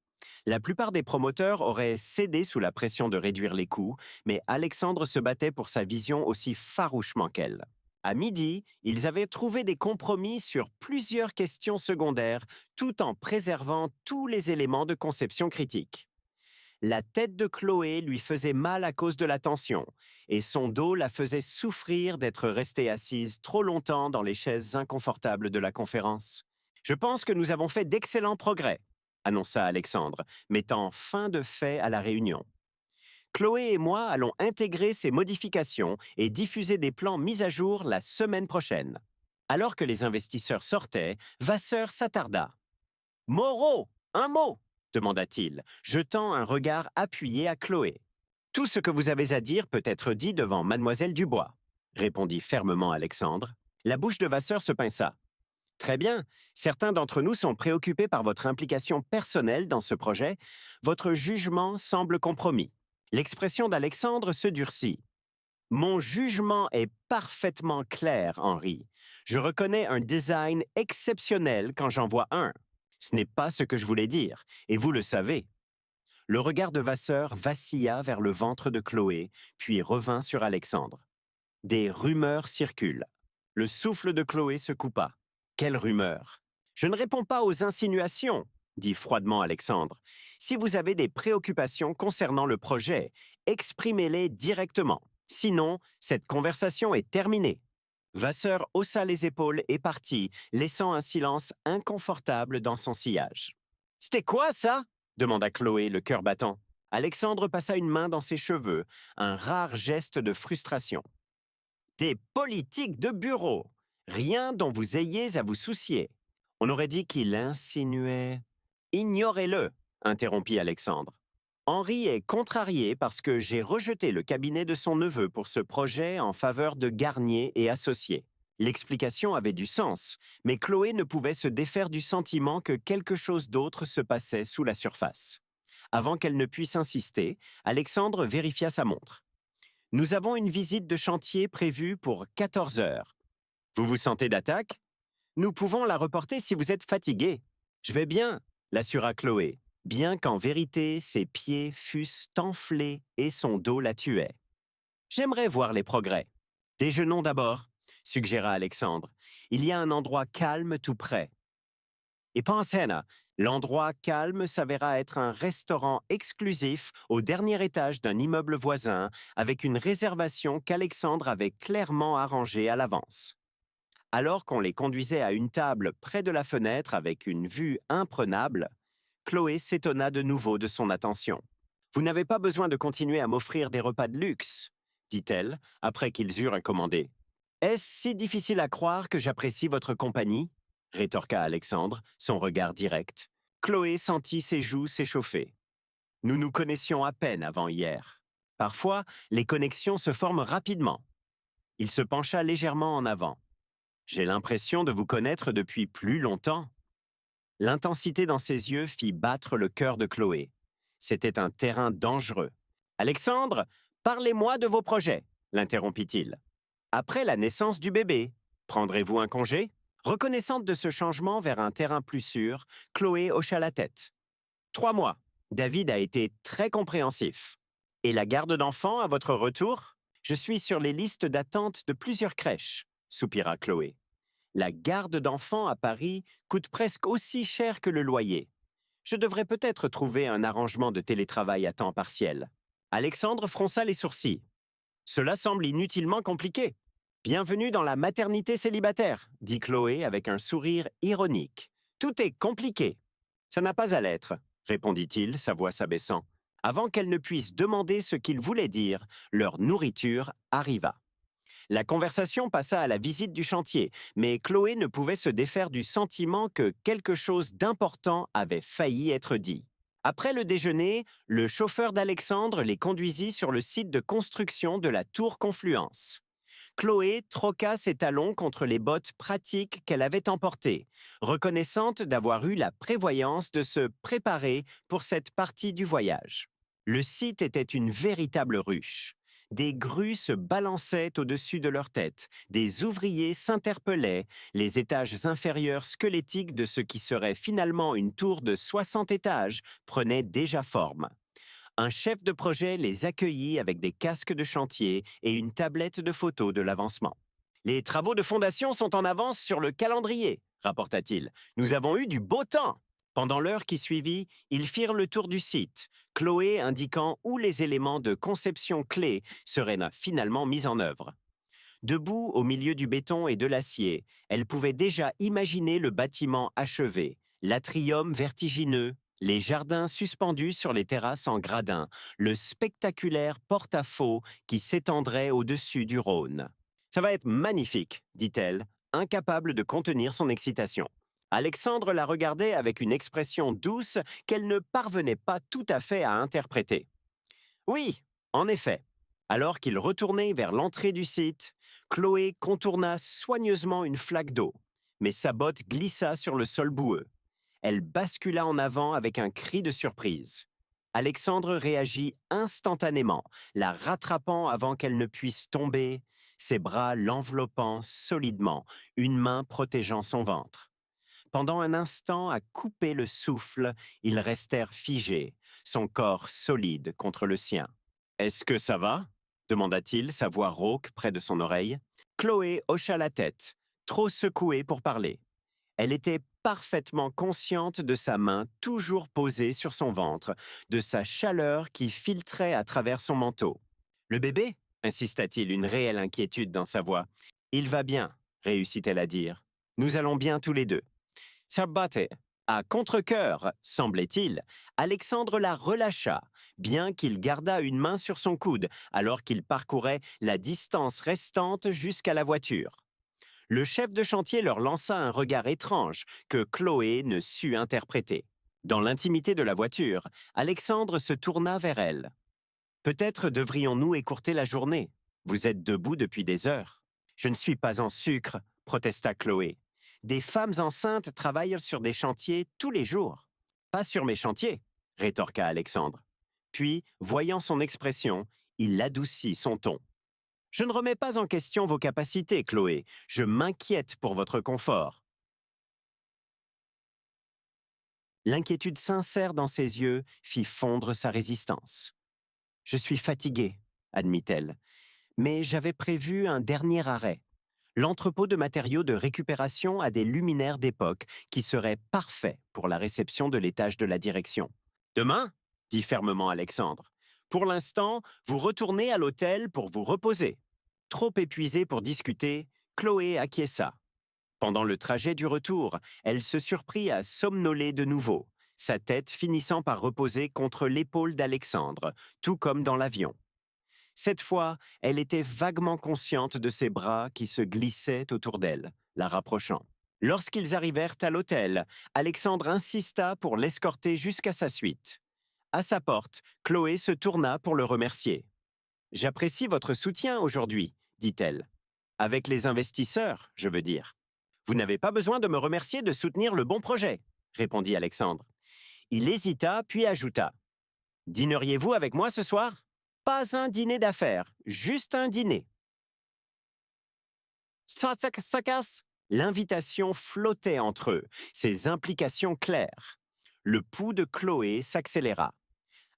La plupart des promoteurs auraient cédé sous la pression de réduire les coûts, mais Alexandre se battait pour sa vision aussi farouchement qu'elle. À midi, ils avaient trouvé des compromis sur plusieurs questions secondaires, tout en préservant tous les éléments de conception critique. La tête de Chloé lui faisait mal à cause de la tension, et son dos la faisait souffrir d'être restée assise trop longtemps dans les chaises inconfortables de la conférence. Je pense que nous avons fait d'excellents progrès, annonça Alexandre, mettant fin de fait à la réunion. Chloé et moi allons intégrer ces modifications et diffuser des plans mis à jour la semaine prochaine. Alors que les investisseurs sortaient, Vasseur s'attarda. Moreau, un mot demanda-t-il, jetant un regard appuyé à Chloé. Tout ce que vous avez à dire peut être dit devant mademoiselle Dubois, répondit fermement Alexandre. La bouche de Vasseur se pinça. Très bien, certains d'entre nous sont préoccupés par votre implication personnelle dans ce projet. Votre jugement semble compromis. L'expression d'Alexandre se durcit. Mon jugement est parfaitement clair, Henri. Je reconnais un design exceptionnel quand j'en vois un. Ce n'est pas ce que je voulais dire, et vous le savez. Le regard de Vasseur vacilla vers le ventre de Chloé, puis revint sur Alexandre. Des rumeurs circulent. Le souffle de Chloé se coupa. Quelle rumeur? Je ne réponds pas aux insinuations, dit froidement Alexandre. Si vous avez des préoccupations concernant le projet, exprimez-les directement. Sinon, cette conversation est terminée. Vasseur haussa les épaules et partit, laissant un silence inconfortable dans son sillage. C'était quoi ça? Demanda Chloé, le cœur battant. Alexandre passa une main dans ses cheveux, un rare geste de frustration. Des politiques de bureau. Rien dont vous ayez à vous soucier. On aurait dit qu'il insinuait. Ignorez-le, interrompit Alexandre. Henri est contrarié parce que j'ai rejeté le cabinet de son neveu pour ce projet en faveur de Garnier et Associés. L'explication avait du sens, mais Chloé ne pouvait se défaire du sentiment que quelque chose d'autre se passait sous la surface. Avant qu'elle ne puisse insister, Alexandre vérifia sa montre. Nous avons une visite de chantier prévue pour 14 heures. Vous vous sentez d'attaque? Nous pouvons la reporter si vous êtes fatigué. Je vais bien, l'assura Chloé, bien qu'en vérité, ses pieds fussent enflés et son dos la tuait. J'aimerais voir les progrès. Déjeunons d'abord, suggéra Alexandre. Il y a un endroit calme tout près. Et pensez-là, l'endroit calme s'avéra être un restaurant exclusif au dernier étage d'un immeuble voisin avec une réservation qu'Alexandre avait clairement arrangée à l'avance. Alors qu'on les conduisait à une table près de la fenêtre avec une vue imprenable, Chloé s'étonna de nouveau de son attention. « Vous n'avez pas besoin de continuer à m'offrir des repas de luxe, dit-elle, après qu'ils eurent commandé. Est-ce si difficile à croire que j'apprécie votre compagnie? Rétorqua Alexandre, son regard direct. Chloé sentit ses joues s'échauffer. Nous nous connaissions à peine avant hier. Parfois, les connexions se forment rapidement. Il se pencha légèrement en avant. J'ai l'impression de vous connaître depuis plus longtemps. L'intensité dans ses yeux fit battre le cœur de Chloé. C'était un terrain dangereux. Alexandre, parlez-moi de vos projets, l'interrompit-il. Après la naissance du bébé, prendrez-vous un congé? Reconnaissante de ce changement vers un terrain plus sûr, Chloé hocha la tête. 3 mois. David a été très compréhensif. Et la garde d'enfants à votre retour? Je suis sur les listes d'attente de plusieurs crèches, soupira Chloé. La garde d'enfants à Paris coûte presque aussi cher que le loyer. Je devrais peut-être trouver un arrangement de télétravail à temps partiel. Alexandre fronça les sourcils. Cela semble inutilement compliqué. Bienvenue dans la maternité célibataire, dit Chloé avec un sourire ironique. Tout est compliqué. Ça n'a pas à l'être, répondit-il, sa voix s'abaissant. Avant qu'elle ne puisse demander ce qu'il voulait dire, leur nourriture arriva. La conversation passa à la visite du chantier, mais Chloé ne pouvait se défaire du sentiment que quelque chose d'important avait failli être dit. Après le déjeuner, le chauffeur d'Alexandre les conduisit sur le site de construction de la tour Confluence. Chloé troqua ses talons contre les bottes pratiques qu'elle avait emportées, reconnaissante d'avoir eu la prévoyance de se préparer pour cette partie du voyage. Le site était une véritable ruche. Des grues se balançaient au-dessus de leur tête, des ouvriers s'interpellaient, les étages inférieurs squelettiques de ce qui serait finalement une tour de 60 étages prenaient déjà forme. Un chef de projet les accueillit avec des casques de chantier et une tablette de photos de l'avancement. Les travaux de fondation sont en avance sur le calendrier, rapporta-t-il. Nous avons eu du beau temps. Pendant l'heure qui suivit, ils firent le tour du site, Chloé indiquant où les éléments de conception clés seraient finalement mis en œuvre. Debout au milieu du béton et de l'acier, elle pouvait déjà imaginer le bâtiment achevé, l'atrium vertigineux, les jardins suspendus sur les terrasses en gradin, le spectaculaire porte-à-faux qui s'étendrait au-dessus du Rhône. Ça va être magnifique, dit-elle, incapable de contenir son excitation. Alexandre la regardait avec une expression douce qu'elle ne parvenait pas tout à fait à interpréter. Oui, en effet. Alors qu'il retournait vers l'entrée du site, Chloé contourna soigneusement une flaque d'eau, mais sa botte glissa sur le sol boueux. Elle bascula en avant avec un cri de surprise. Alexandre réagit instantanément, la rattrapant avant qu'elle ne puisse tomber, ses bras l'enveloppant solidement, une main protégeant son ventre. Pendant un instant, à couper le souffle, ils restèrent figés, son corps solide contre le sien. « Est-ce que ça va ?» demanda-t-il, sa voix rauque près de son oreille. Chloé hocha la tête, trop secouée pour parler. Elle était parfaitement consciente de sa main toujours posée sur son ventre, de sa chaleur qui filtrait à travers son manteau. « Le bébé ?» insista-t-il, une réelle inquiétude dans sa voix. « Il va bien », réussit-elle à dire. « Nous allons bien tous les deux. » Ça battait. À contre-cœur, semblait-il, Alexandre la relâcha, bien qu'il gardât une main sur son coude, alors qu'il parcourait la distance restante jusqu'à la voiture. Le chef de chantier leur lança un regard étrange que Chloé ne sut interpréter. Dans l'intimité de la voiture, Alexandre se tourna vers elle. « Peut-être devrions-nous écourter la journée. Vous êtes debout depuis des heures. »« Je ne suis pas en sucre, » protesta Chloé. Des femmes enceintes travaillent sur des chantiers tous les jours. Pas sur mes chantiers, rétorqua Alexandre. Puis, voyant son expression, il adoucit son ton. Je ne remets pas en question vos capacités, Chloé. Je m'inquiète pour votre confort. L'inquiétude sincère dans ses yeux fit fondre sa résistance. Je suis fatiguée, admit-elle, mais j'avais prévu un dernier arrêt. L'entrepôt de matériaux de récupération a des luminaires d'époque qui seraient parfaits pour la réception de l'étage de la direction. « Demain ?» dit fermement Alexandre. « Pour l'instant, vous retournez à l'hôtel pour vous reposer. » Trop épuisée pour discuter, Chloé acquiesça. Pendant le trajet du retour, elle se surprit à somnoler de nouveau, sa tête finissant par reposer contre l'épaule d'Alexandre, tout comme dans l'avion. Cette fois, elle était vaguement consciente de ses bras qui se glissaient autour d'elle, la rapprochant. Lorsqu'ils arrivèrent à l'hôtel, Alexandre insista pour l'escorter jusqu'à sa suite. À sa porte, Chloé se tourna pour le remercier. « J'apprécie votre soutien aujourd'hui, dit-elle. » Avec les investisseurs, je veux dire. Vous n'avez pas besoin de me remercier de soutenir le bon projet, répondit Alexandre. Il hésita, puis ajouta. Dîneriez-vous avec moi ce soir? Pas un dîner d'affaires, juste un dîner. Sakas. L'invitation flottait entre eux, ses implications claires. Le pouls de Chloé s'accéléra.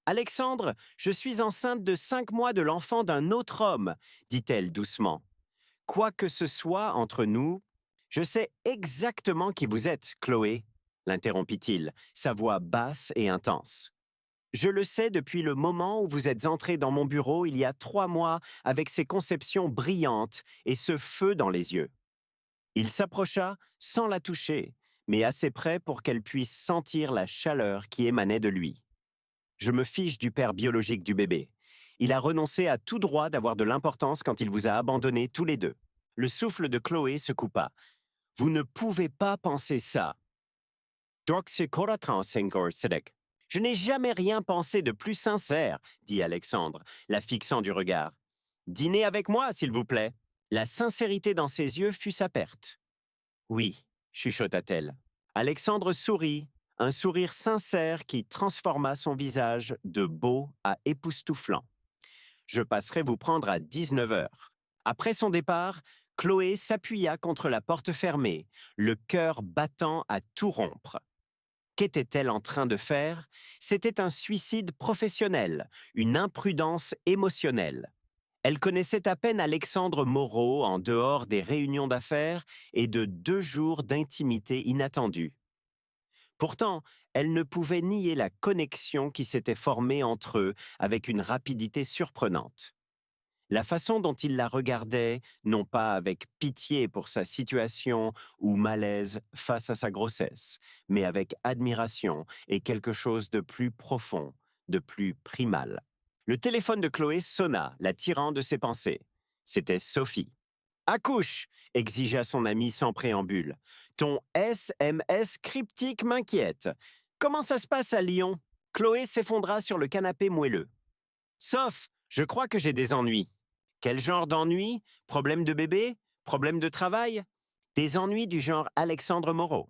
Alexandre, je suis enceinte de 5 mois de l'enfant d'un autre homme, dit-elle doucement. Quoi que ce soit entre nous, je sais exactement qui vous êtes, Chloé, l'interrompit-il, sa voix basse et intense. Je le sais depuis le moment où vous êtes entrée dans mon bureau il y a 3 mois avec ces conceptions brillantes et ce feu dans les yeux. Il s'approcha sans la toucher, mais assez près pour qu'elle puisse sentir la chaleur qui émanait de lui. Je me fiche du père biologique du bébé. Il a renoncé à tout droit d'avoir de l'importance quand il vous a abandonnés tous les deux. Le souffle de Chloé se coupa. Vous ne pouvez pas penser ça. Je n'ai jamais rien pensé de plus sincère, dit Alexandre, la fixant du regard. Dînez avec moi, s'il vous plaît. La sincérité dans ses yeux fut sa perte. Oui, chuchota-t-elle. Alexandre sourit, un sourire sincère qui transforma son visage de beau à époustouflant. Je passerai vous prendre à 19 heures. Après son départ, Chloé s'appuya contre la porte fermée, le cœur battant à tout rompre. Qu'était-elle en train de faire? C'était un suicide professionnel, une imprudence émotionnelle. Elle connaissait à peine Alexandre Moreau en dehors des réunions d'affaires et de 2 jours d'intimité inattendue. Pourtant, elle ne pouvait nier la connexion qui s'était formée entre eux avec une rapidité surprenante. La façon dont il la regardait, non pas avec pitié pour sa situation ou malaise face à sa grossesse, mais avec admiration et quelque chose de plus profond, de plus primal. Le téléphone de Chloé sonna, la tirant de ses pensées. C'était Sophie. « Accouche !» exigea son ami sans préambule. « Ton SMS cryptique m'inquiète. Comment ça se passe à Lyon ?» Chloé s'effondra sur le canapé moelleux. « Sauf, je crois que j'ai des ennuis. » Quel genre d'ennuis? Problème de bébé? Problème de travail? Des ennuis du genre Alexandre Moreau.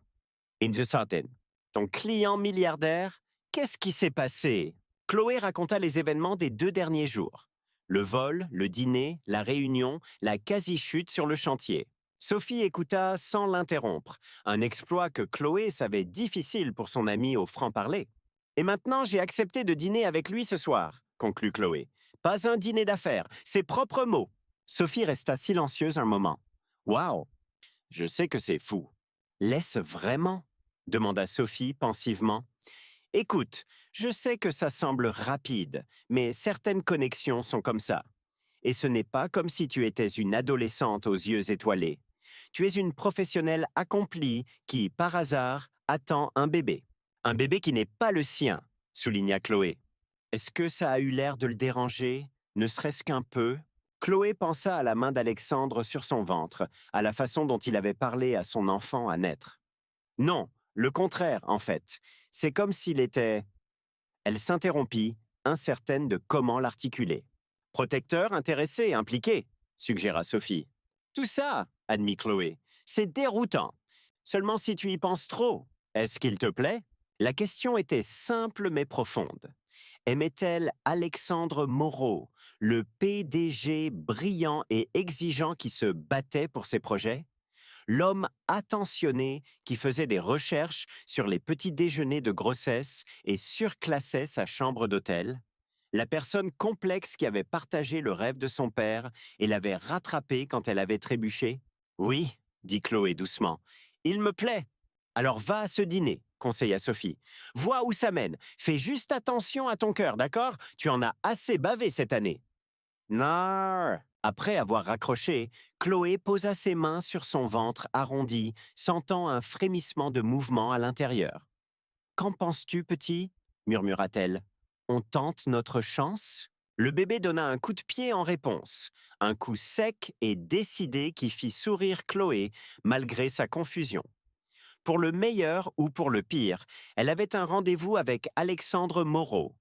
In the Sartène. Ton client milliardaire? Qu'est-ce qui s'est passé? Chloé raconta les événements des 2 derniers jours. Le vol, le dîner, la réunion, la quasi-chute sur le chantier. Sophie écouta sans l'interrompre, un exploit que Chloé savait difficile pour son ami au franc-parler. Et maintenant, j'ai accepté de dîner avec lui ce soir, conclut Chloé. Pas un dîner d'affaires, ses propres mots. Sophie resta silencieuse un moment. Waouh, je sais que c'est fou. L'est-ce vraiment? Demanda Sophie pensivement. Écoute, je sais que ça semble rapide, mais certaines connexions sont comme ça. Et ce n'est pas comme si tu étais une adolescente aux yeux étoilés. Tu es une professionnelle accomplie qui, par hasard, attend un bébé. Un bébé qui n'est pas le sien, souligna Chloé. Est-ce que ça a eu l'air de le déranger, ne serait-ce qu'un peu? Chloé pensa à la main d'Alexandre sur son ventre, à la façon dont il avait parlé à son enfant à naître. Non, le contraire, en fait. C'est comme s'il était... Elle s'interrompit, incertaine de comment l'articuler. Protecteur, intéressé, impliqué, suggéra Sophie. Tout ça, admit Chloé, c'est déroutant. Seulement si tu y penses trop. Est-ce qu'il te plaît? La question était simple mais profonde. Aimait-elle Alexandre Moreau, le PDG brillant et exigeant qui se battait pour ses projets? L'homme attentionné qui faisait des recherches sur les petits déjeuners de grossesse et surclassait sa chambre d'hôtel? La personne complexe qui avait partagé le rêve de son père et l'avait rattrapé quand elle avait trébuché? Oui, dit Chloé doucement. Il me plaît. Alors va à ce dîner, conseilla Sophie. Vois où ça mène. Fais juste attention à ton cœur, d'accord? Tu en as assez bavé cette année. Non. Après avoir raccroché, Chloé posa ses mains sur son ventre arrondi, sentant un frémissement de mouvement à l'intérieur. Qu'en penses-tu, petit? Murmura-t-elle. On tente notre chance? Le bébé donna un coup de pied en réponse, un coup sec et décidé qui fit sourire Chloé malgré sa confusion. Pour le meilleur ou pour le pire, elle avait un rendez-vous avec Alexandre Moreau.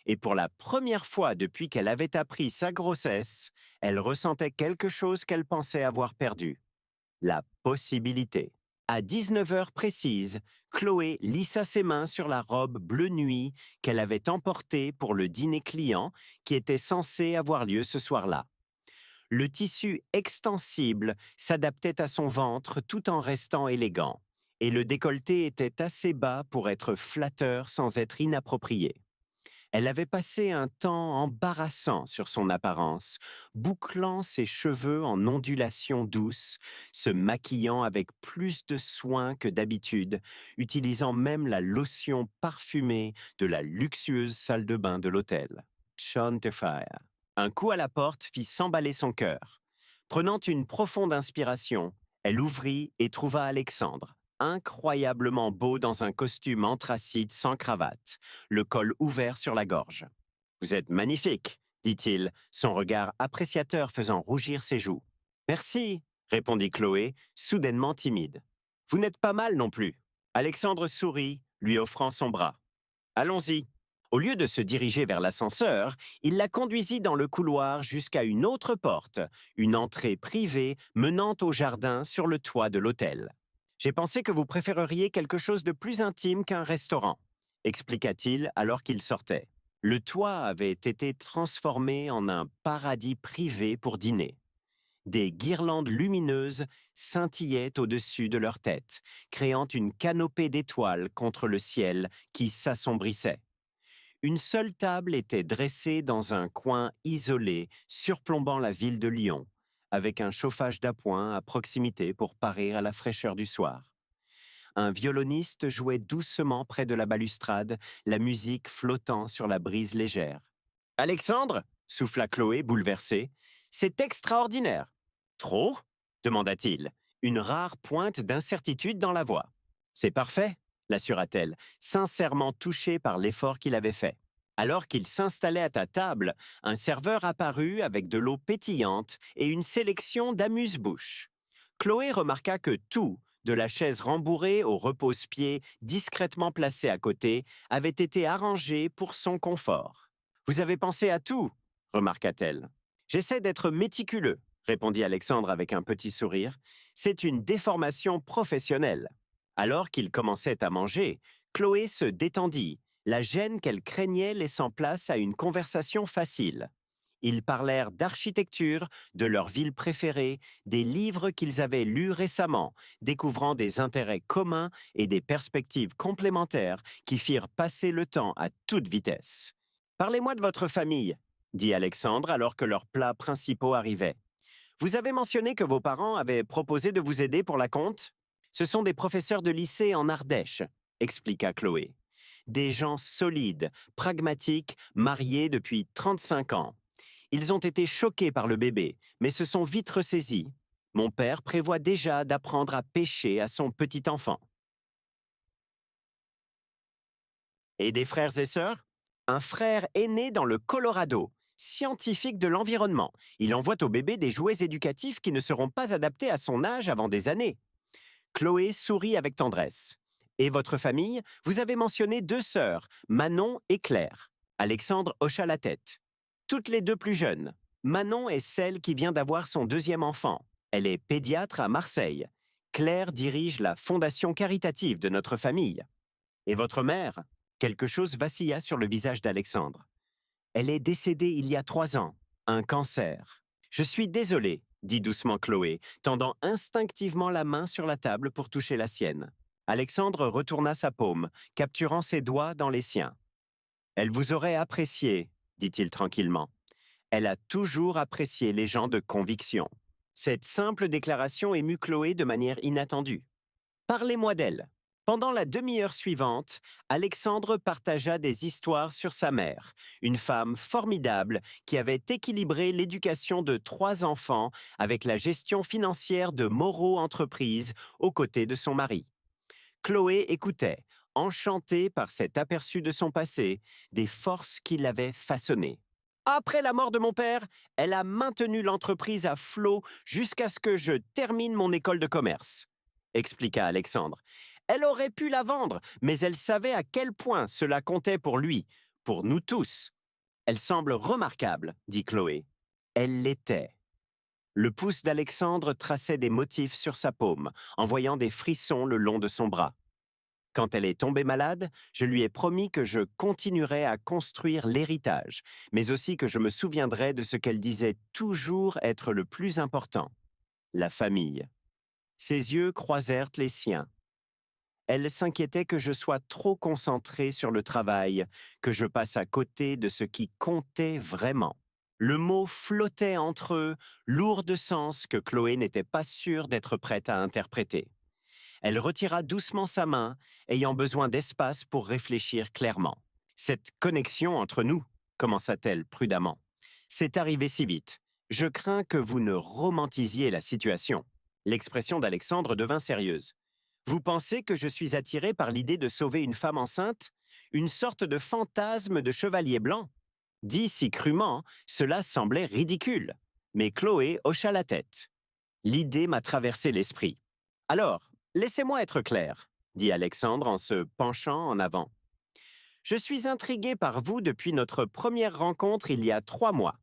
Et pour la première fois depuis qu'elle avait appris sa grossesse, elle ressentait quelque chose qu'elle pensait avoir perdu. La possibilité. À 19 heures précises, Chloé lissa ses mains sur la robe bleu nuit qu'elle avait emportée pour le dîner client qui était censé avoir lieu ce soir-là. Le tissu extensible s'adaptait à son ventre tout en restant élégant, et le décolleté était assez bas pour être flatteur sans être inapproprié. Elle avait passé un temps embarrassant sur son apparence, bouclant ses cheveux en ondulations douces, se maquillant avec plus de soin que d'habitude, utilisant même la lotion parfumée de la luxueuse salle de bain de l'hôtel. Chantefire. Un coup à la porte fit s'emballer son cœur. Prenant une profonde inspiration, elle ouvrit et trouva Alexandre, incroyablement beau dans un costume anthracite sans cravate, le col ouvert sur la gorge. « Vous êtes magnifique, dit-il, son regard appréciateur faisant rougir ses joues. « Merci, répondit Chloé, soudainement timide. « Vous n'êtes pas mal non plus. » Alexandre sourit, lui offrant son bras. « Allons-y. » Au lieu de se diriger vers l'ascenseur, il la conduisit dans le couloir jusqu'à une autre porte, une entrée privée menant au jardin sur le toit de l'hôtel. « J'ai pensé que vous préféreriez quelque chose de plus intime qu'un restaurant, » expliqua-t-il alors qu'il sortait. Le toit avait été transformé en un paradis privé pour dîner. Des guirlandes lumineuses scintillaient au-dessus de leur tête, créant une canopée d'étoiles contre le ciel qui s'assombrissait. Une seule table était dressée dans un coin isolé, surplombant la ville de Lyon, avec un chauffage d'appoint à proximité pour parer à la fraîcheur du soir. Un violoniste jouait doucement près de la balustrade, la musique flottant sur la brise légère. « Alexandre » souffla Chloé, bouleversée. « C'est extraordinaire !»« Trop » demanda-t-il, une rare pointe d'incertitude dans la voix. « C'est parfait » l'assura-t-elle, sincèrement touchée par l'effort qu'il avait fait. Alors qu'il s'installait à ta table, un serveur apparut avec de l'eau pétillante et une sélection d'amuse-bouches. Chloé remarqua que tout, de la chaise rembourrée au repose-pied discrètement placé à côté, avait été arrangé pour son confort. « Vous avez pensé à tout » remarqua-t-elle. « J'essaie d'être méticuleux » répondit Alexandre avec un petit sourire. « C'est une déformation professionnelle. » Alors qu'ils commençaient à manger, Chloé se détendit, la gêne qu'elle craignait laissant place à une conversation facile. Ils parlèrent d'architecture, de leur ville préférée, des livres qu'ils avaient lus récemment, découvrant des intérêts communs et des perspectives complémentaires qui firent passer le temps à toute vitesse. « Parlez-moi de votre famille, » dit Alexandre alors que leurs plats principaux arrivaient. « Vous avez mentionné que vos parents avaient proposé de vous aider pour la compte ? Ce sont des professeurs de lycée en Ardèche, » expliqua Chloé. Des gens solides, pragmatiques, mariés depuis 35 ans. Ils ont été choqués par le bébé, mais se sont vite ressaisis. Mon père prévoit déjà d'apprendre à pêcher à son petit enfant. Et des frères et sœurs ? Un frère est né dans le Colorado, scientifique de l'environnement. Il envoie au bébé des jouets éducatifs qui ne seront pas adaptés à son âge avant des années. Chloé sourit avec tendresse. « Et votre famille ? Vous avez mentionné 2 sœurs, Manon et Claire. » Alexandre hocha la tête. « Toutes les 2 plus jeunes. Manon est celle qui vient d'avoir son 2e enfant. Elle est pédiatre à Marseille. Claire dirige la fondation caritative de notre famille. Et votre mère ? » Quelque chose vacilla sur le visage d'Alexandre. « Elle est décédée il y a 3 ans. Un cancer. Je suis désolée, » dit doucement Chloé, tendant instinctivement la main sur la table pour toucher la sienne. Alexandre retourna sa paume, capturant ses doigts dans les siens. « Elle vous aurait apprécié, » dit-il tranquillement. « Elle a toujours apprécié les gens de conviction. » Cette simple déclaration émut Chloé de manière inattendue. « Parlez-moi d'elle. » Pendant la demi-heure suivante, Alexandre partagea des histoires sur sa mère, une femme formidable qui avait équilibré l'éducation de 3 enfants avec la gestion financière de Moreau Entreprises aux côtés de son mari. Chloé écoutait, enchantée par cet aperçu de son passé, des forces qui l'avaient façonnée. « Après la mort de mon père, elle a maintenu l'entreprise à flot jusqu'à ce que je termine mon école de commerce, » expliqua Alexandre. Elle aurait pu la vendre, mais elle savait à quel point cela comptait pour lui, pour nous tous. Elle semble remarquable, dit Chloé. Elle l'était. Le pouce d'Alexandre traçait des motifs sur sa paume, envoyant des frissons le long de son bras. Quand elle est tombée malade, je lui ai promis que je continuerais à construire l'héritage, mais aussi que je me souviendrais de ce qu'elle disait toujours être le plus important, la famille. Ses yeux croisèrent les siens. Elle s'inquiétait que je sois trop concentré sur le travail, que je passe à côté de ce qui comptait vraiment. Le mot flottait entre eux, lourd de sens que Chloé n'était pas sûre d'être prête à interpréter. Elle retira doucement sa main, ayant besoin d'espace pour réfléchir clairement. Cette connexion entre nous, commença-t-elle prudemment, c'est arrivé si vite. Je crains que vous ne romantisiez la situation. L'expression d'Alexandre devint sérieuse. Vous pensez que je suis attiré par l'idée de sauver une femme enceinte? Une sorte de fantasme de chevalier blanc? Dit si crûment, cela semblait ridicule. Mais Chloé hocha la tête. L'idée m'a traversé l'esprit. Alors, laissez-moi être clair, dit Alexandre en se penchant en avant. Je suis intrigué par vous depuis notre première rencontre il y a 3 mois.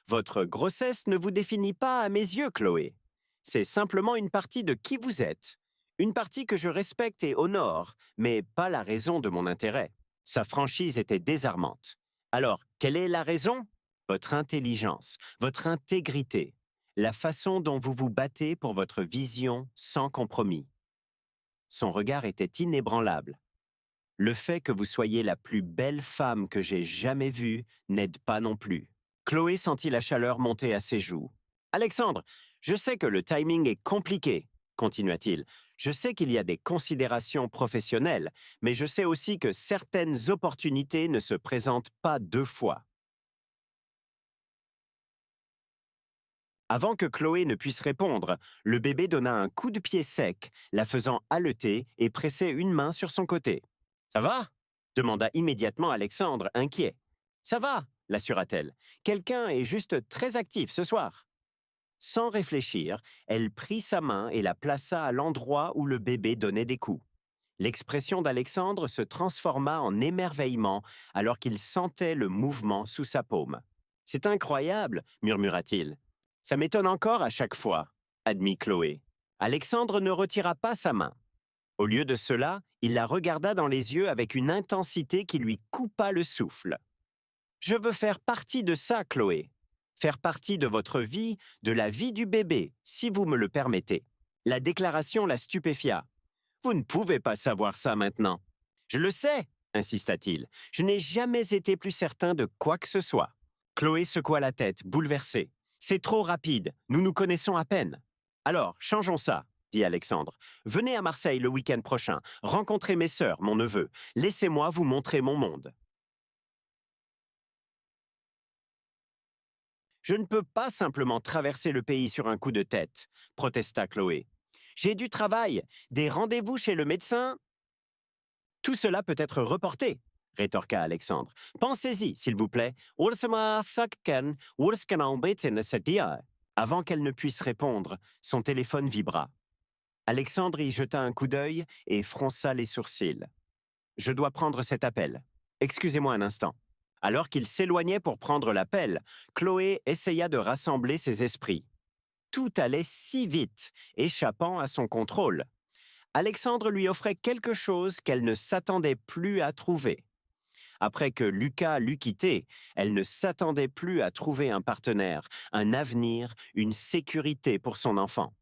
Votre grossesse ne vous définit pas à mes yeux, Chloé. C'est simplement une partie de qui vous êtes. Une partie que je respecte et honore, mais pas la raison de mon intérêt. Sa franchise était désarmante. Alors, quelle est la raison? Votre intelligence, votre intégrité, la façon dont vous vous battez pour votre vision sans compromis. Son regard était inébranlable. Le fait que vous soyez la plus belle femme que j'ai jamais vue n'aide pas non plus. Chloé sentit la chaleur monter à ses joues. Alexandre, je sais que le timing est compliqué, continua-t-il. Je sais qu'il y a des considérations professionnelles, mais je sais aussi que certaines opportunités ne se présentent pas 2 fois. Avant que Chloé ne puisse répondre, le bébé donna un coup de pied sec, la faisant haleter et presser une main sur son côté. « Ça va ?» demanda immédiatement Alexandre, inquiet. « Ça va ?» l'assura-t-elle. « Quelqu'un est juste très actif ce soir. » Sans réfléchir, elle prit sa main et la plaça à l'endroit où le bébé donnait des coups. L'expression d'Alexandre se transforma en émerveillement alors qu'il sentait le mouvement sous sa paume. « C'est incroyable !» murmura-t-il. « Ça m'étonne encore à chaque fois », admit Chloé. Alexandre ne retira pas sa main. Au lieu de cela, il la regarda dans les yeux avec une intensité qui lui coupa le souffle. « Je veux faire partie de ça, Chloé. Faire partie de votre vie, de la vie du bébé, si vous me le permettez. » La déclaration la stupéfia. « Vous ne pouvez pas savoir ça maintenant. »« Je le sais, » insista-t-il. « Je n'ai jamais été plus certain de quoi que ce soit. » Chloé secoua la tête, bouleversée. « C'est trop rapide, nous nous connaissons à peine. »« Alors, changeons ça, » dit Alexandre. « Venez à Marseille le week-end prochain, rencontrez mes sœurs, mon neveu. Laissez-moi vous montrer mon monde. » « Je ne peux pas simplement traverser le pays sur un coup de tête, » protesta Chloé. « J'ai du travail, des rendez-vous chez le médecin. » « Tout cela peut être reporté, » rétorqua Alexandre. « Pensez-y, s'il vous plaît. Avant qu'elle ne puisse répondre, son téléphone vibra. Alexandre y jeta un coup d'œil et fronça les sourcils. « Je dois prendre cet appel. Excusez-moi un instant. » Alors qu'il s'éloignait pour prendre l'appel, Chloé essaya de rassembler ses esprits. Tout allait si vite, échappant à son contrôle. Alexandre lui offrait quelque chose qu'elle ne s'attendait plus à trouver. Après que Lucas l'eut quittée, elle ne s'attendait plus à trouver un partenaire, un avenir, une sécurité pour son enfant.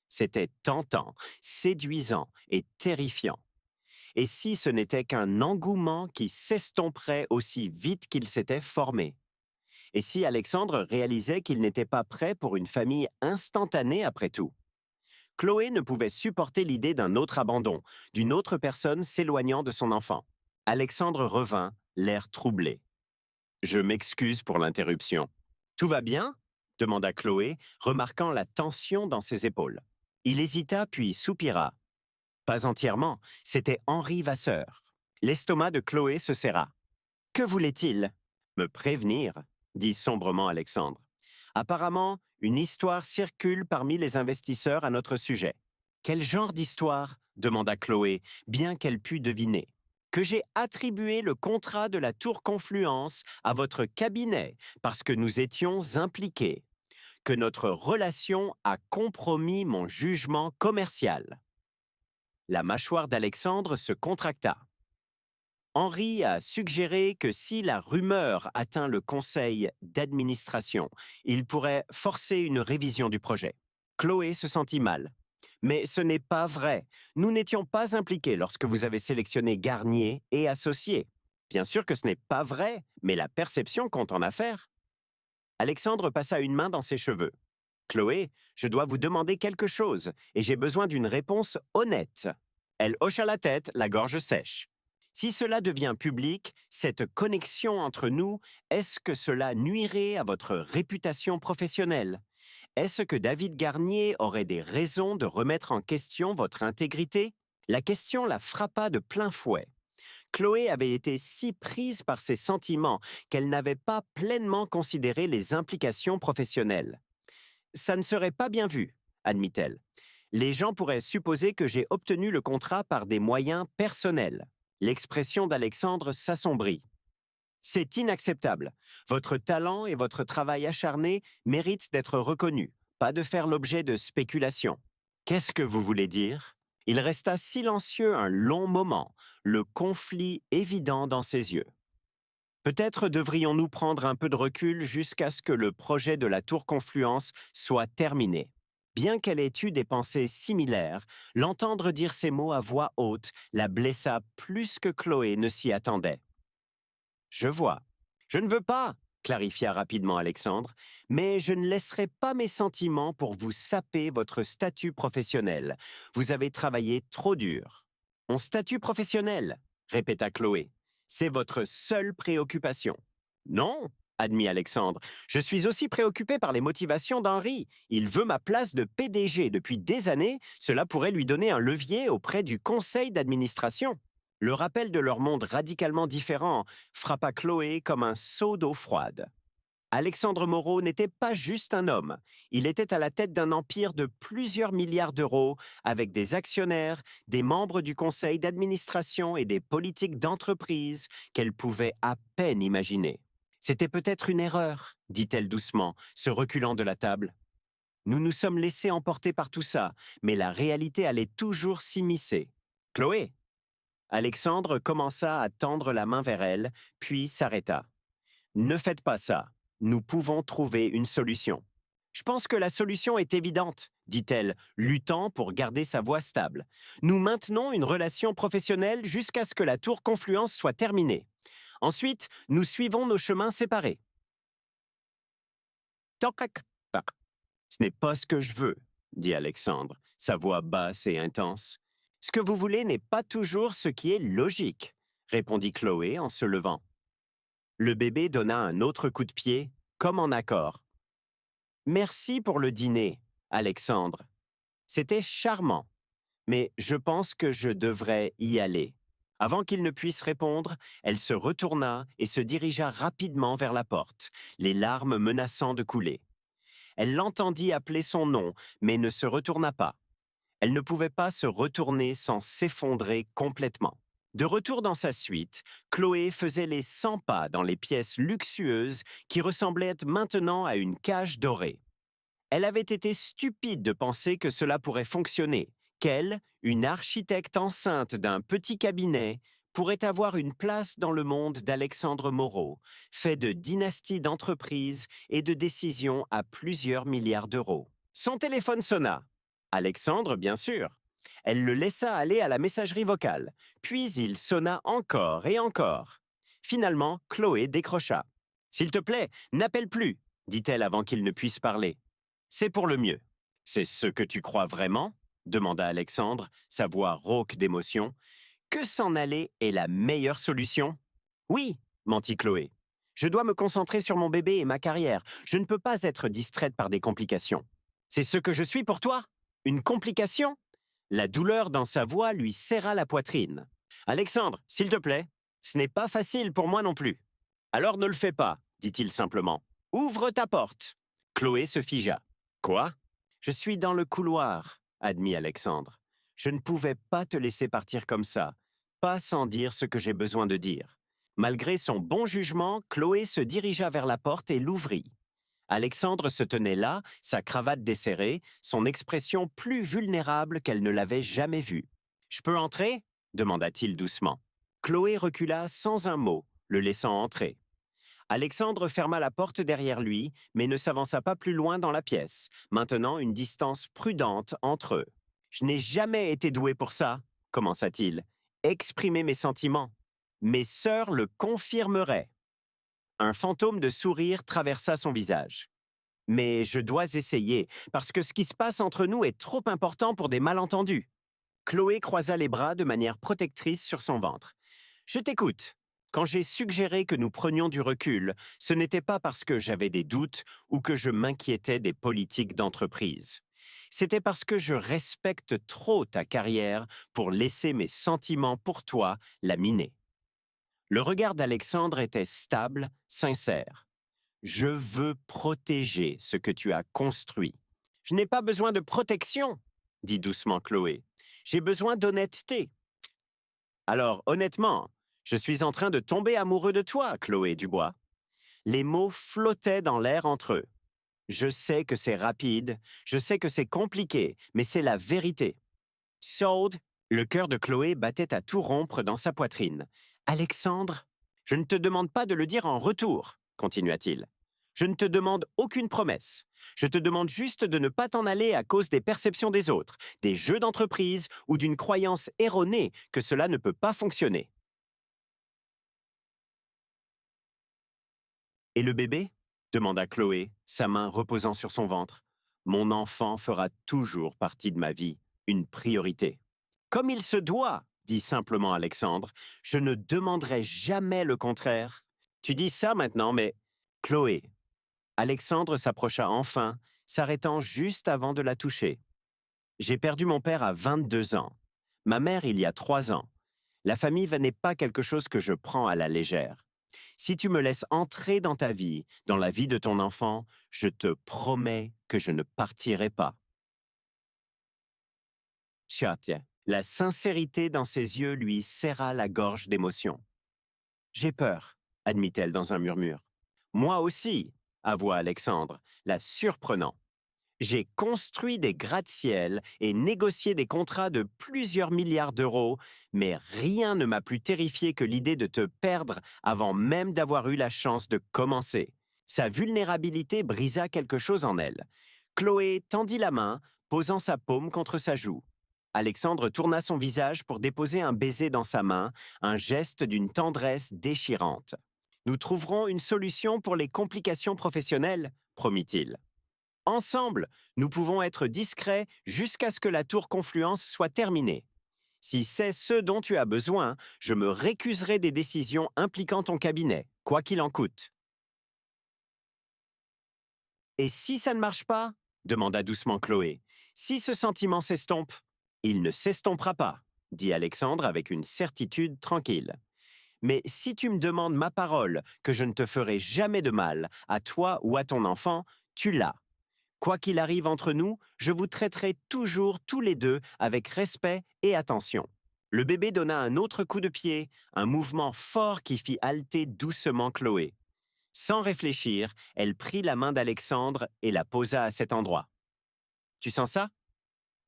C'était tentant, séduisant et terrifiant. Et si ce n'était qu'un engouement qui s'estomperait aussi vite qu'il s'était formé? Et si Alexandre réalisait qu'il n'était pas prêt pour une famille instantanée après tout? Chloé ne pouvait supporter l'idée d'un autre abandon, d'une autre personne s'éloignant de son enfant. Alexandre revint, l'air troublé. « Je m'excuse pour l'interruption. »« Tout va bien ?» demanda Chloé, remarquant la tension dans ses épaules. Il hésita puis soupira. Pas entièrement, c'était Henri Vasseur. L'estomac de Chloé se serra. « Que voulait-il ?»« Me prévenir, » dit sombrement Alexandre. « Apparemment, une histoire circule parmi les investisseurs à notre sujet. »« Quel genre d'histoire ?» demanda Chloé, bien qu'elle pût deviner. que j'ai attribué le contrat de la Tour Confluence à votre cabinet parce que nous étions impliqués, que notre relation a compromis mon jugement commercial. La mâchoire d'Alexandre se contracta. Henri a suggéré que si la rumeur atteint le conseil d'administration, il pourrait forcer une révision du projet. Chloé se sentit mal. Mais ce n'est pas vrai. Nous n'étions pas impliqués lorsque vous avez sélectionné Garnier et associés. Bien sûr que ce n'est pas vrai, mais la perception compte en affaires. Alexandre passa une main dans ses cheveux. Chloé, je dois vous demander quelque chose et j'ai besoin d'une réponse honnête. Elle hocha la tête, la gorge sèche. Si cela devient public, cette connexion entre nous, est-ce que cela nuirait à votre réputation professionnelle? Est-ce que David Garnier aurait des raisons de remettre en question votre intégrité? La question la frappa de plein fouet. Chloé avait été si prise par ses sentiments qu'elle n'avait pas pleinement considéré les implications professionnelles. Ça ne serait pas bien vu, admit-elle. Les gens pourraient supposer que j'ai obtenu le contrat par des moyens personnels. L'expression d'Alexandre s'assombrit. C'est inacceptable. Votre talent et votre travail acharné méritent d'être reconnus, pas de faire l'objet de spéculations. Qu'est-ce que vous voulez dire? Il resta silencieux un long moment, le conflit évident dans ses yeux. Peut-être devrions-nous prendre un peu de recul jusqu'à ce que le projet de la Tour Confluence soit terminé. Bien qu'elle ait eu des pensées similaires, l'entendre dire ces mots à voix haute la blessa plus que Chloé ne s'y attendait. Je vois. Je ne veux pas, clarifia rapidement Alexandre, mais je ne laisserai pas mes sentiments pour vous saper votre statut professionnel. Vous avez travaillé trop dur. Mon statut professionnel, répéta Chloé. C'est votre seule préoccupation. Non, admit Alexandre. Je suis aussi préoccupé par les motivations d'Henri. Il veut ma place de PDG depuis des années. Cela pourrait lui donner un levier auprès du conseil d'administration. Le rappel de leur monde radicalement différent frappa Chloé comme un seau d'eau froide. Alexandre Moreau n'était pas juste un homme. Il était à la tête d'un empire de plusieurs milliards d'euros, avec des actionnaires, des membres du conseil d'administration et des politiques d'entreprise qu'elle pouvait à peine imaginer. C'était peut-être une erreur, dit-elle doucement, se reculant de la table. Nous nous sommes laissés emporter par tout ça, mais la réalité allait toujours s'immiscer. Chloé! Alexandre commença à tendre la main vers elle, puis s'arrêta. Ne faites pas ça. Nous pouvons trouver une solution. Je pense que la solution est évidente, dit-elle, luttant pour garder sa voix stable. Nous maintenons une relation professionnelle jusqu'à ce que la Tour Confluence soit terminée. Ensuite, nous suivons nos chemins séparés. Toc, toc. Ce n'est pas ce que je veux, dit Alexandre, sa voix basse et intense. Ce que vous voulez n'est pas toujours ce qui est logique, répondit Chloé en se levant. Le bébé donna un autre coup de pied, comme en accord. Merci pour le dîner, Alexandre. C'était charmant, mais je pense que je devrais y aller. Avant qu'il ne puisse répondre, elle se retourna et se dirigea rapidement vers la porte, les larmes menaçant de couler. Elle l'entendit appeler son nom, mais ne se retourna pas. Elle ne pouvait pas se retourner sans s'effondrer complètement. De retour dans sa suite, Chloé faisait les 100 pas dans les pièces luxueuses qui ressemblaient maintenant à une cage dorée. Elle avait été stupide de penser que cela pourrait fonctionner, qu'elle, une architecte enceinte d'un petit cabinet, pourrait avoir une place dans le monde d'Alexandre Moreau, fait de dynasties d'entreprises et de décisions à plusieurs milliards d'euros. Son téléphone sonna. Alexandre, bien sûr. Elle le laissa aller à la messagerie vocale, puis il sonna encore et encore. Finalement, Chloé décrocha. « S'il te plaît, n'appelle plus, dit-elle avant qu'il ne puisse parler. C'est pour le mieux. C'est ce que tu crois vraiment? Demanda Alexandre, sa voix rauque d'émotion. Que s'en aller est la meilleure solution? Oui, mentit Chloé. Je dois me concentrer sur mon bébé et ma carrière. Je ne peux pas être distraite par des complications. C'est ce que je suis pour toi? Une complication? La douleur dans sa voix lui serra la poitrine. Alexandre, s'il te plaît, ce n'est pas facile pour moi non plus. Alors ne le fais pas, dit-il simplement. Ouvre ta porte. Chloé se figea. Quoi? Je suis dans le couloir, admit Alexandre. Je ne pouvais pas te laisser partir comme ça. pas sans dire ce que j'ai besoin de dire. Malgré son bon jugement, Chloé se dirigea vers la porte et l'ouvrit. Alexandre se tenait là, sa cravate desserrée, son expression plus vulnérable qu'elle ne l'avait jamais vue. « Je peux entrer ?» demanda-t-il doucement. Chloé recula sans un mot, le laissant entrer. Alexandre ferma la porte derrière lui, mais ne s'avança pas plus loin dans la pièce, maintenant une distance prudente entre eux. « Je n'ai jamais été doué pour ça, » commença-t-il. « Exprimer mes sentiments. Mes sœurs le confirmeraient. » Un fantôme de sourire traversa son visage. « Mais je dois essayer, parce que ce qui se passe entre nous est trop important pour des malentendus. » Chloé croisa les bras de manière protectrice sur son ventre. « Je t'écoute. Quand j'ai suggéré que nous prenions du recul, ce n'était pas parce que j'avais des doutes ou que je m'inquiétais des politiques d'entreprise. C'était parce que je respecte trop ta carrière pour laisser mes sentiments pour toi la miner. » Le regard d'Alexandre était stable, sincère. « Je veux protéger ce que tu as construit. »« Je n'ai pas besoin de protection, » dit doucement Chloé. « J'ai besoin d'honnêteté. »« Alors, honnêtement, je suis en train de tomber amoureux de toi, Chloé Dubois. » Les mots flottaient dans l'air entre eux. « Je sais que c'est rapide, je sais que c'est compliqué, mais c'est la vérité. » Sold. Le cœur de Chloé battait à tout rompre dans sa poitrine. « Alexandre, je ne te demande pas de le dire en retour, » continua-t-il. « Je ne te demande aucune promesse. Je te demande juste de ne pas t'en aller à cause des perceptions des autres, des jeux d'entreprise ou d'une croyance erronée que cela ne peut pas fonctionner. » « Et le bébé ?» demanda Chloé, sa main reposant sur son ventre. « Mon enfant fera toujours partie de ma vie, une priorité. » « Comme il se doit, » dit simplement Alexandre. « Je ne demanderai jamais le contraire. » « Tu dis ça maintenant, mais… » « Chloé. » Alexandre s'approcha enfin, s'arrêtant juste avant de la toucher. « J'ai perdu mon père à 22 ans. Ma mère il y a 3 ans. La famille n'est pas quelque chose que je prends à la légère. Si tu me laisses entrer dans ta vie, dans la vie de ton enfant, je te promets que je ne partirai pas. » Tchia. La sincérité dans ses yeux lui serra la gorge d'émotion. « J'ai peur, » admit-elle dans un murmure. « Moi aussi, » avoua Alexandre, la surprenant. « J'ai construit des gratte-ciel et négocié des contrats de plusieurs milliards d'euros, mais rien ne m'a plus terrifié que l'idée de te perdre avant même d'avoir eu la chance de commencer. » Sa vulnérabilité brisa quelque chose en elle. Chloé tendit la main, posant sa paume contre sa joue. Alexandre tourna son visage pour déposer un baiser dans sa main, un geste d'une tendresse déchirante. « Nous trouverons une solution pour les complications professionnelles, » promit-il. « Ensemble, nous pouvons être discrets jusqu'à ce que la tour Confluence soit terminée. Si c'est ce dont tu as besoin, je me récuserai des décisions impliquant ton cabinet, quoi qu'il en coûte. » « Et si ça ne marche pas ?» demanda doucement Chloé. « Si ce sentiment s'estompe ?»« Il ne s'estompera pas, » dit Alexandre avec une certitude tranquille. « Mais si tu me demandes ma parole que je ne te ferai jamais de mal, à toi ou à ton enfant, tu l'as. Quoi qu'il arrive entre nous, je vous traiterai toujours tous les deux avec respect et attention. » Le bébé donna un autre coup de pied, un mouvement fort qui fit halter doucement Chloé. Sans réfléchir, elle prit la main d'Alexandre et la posa à cet endroit. « Tu sens ça ?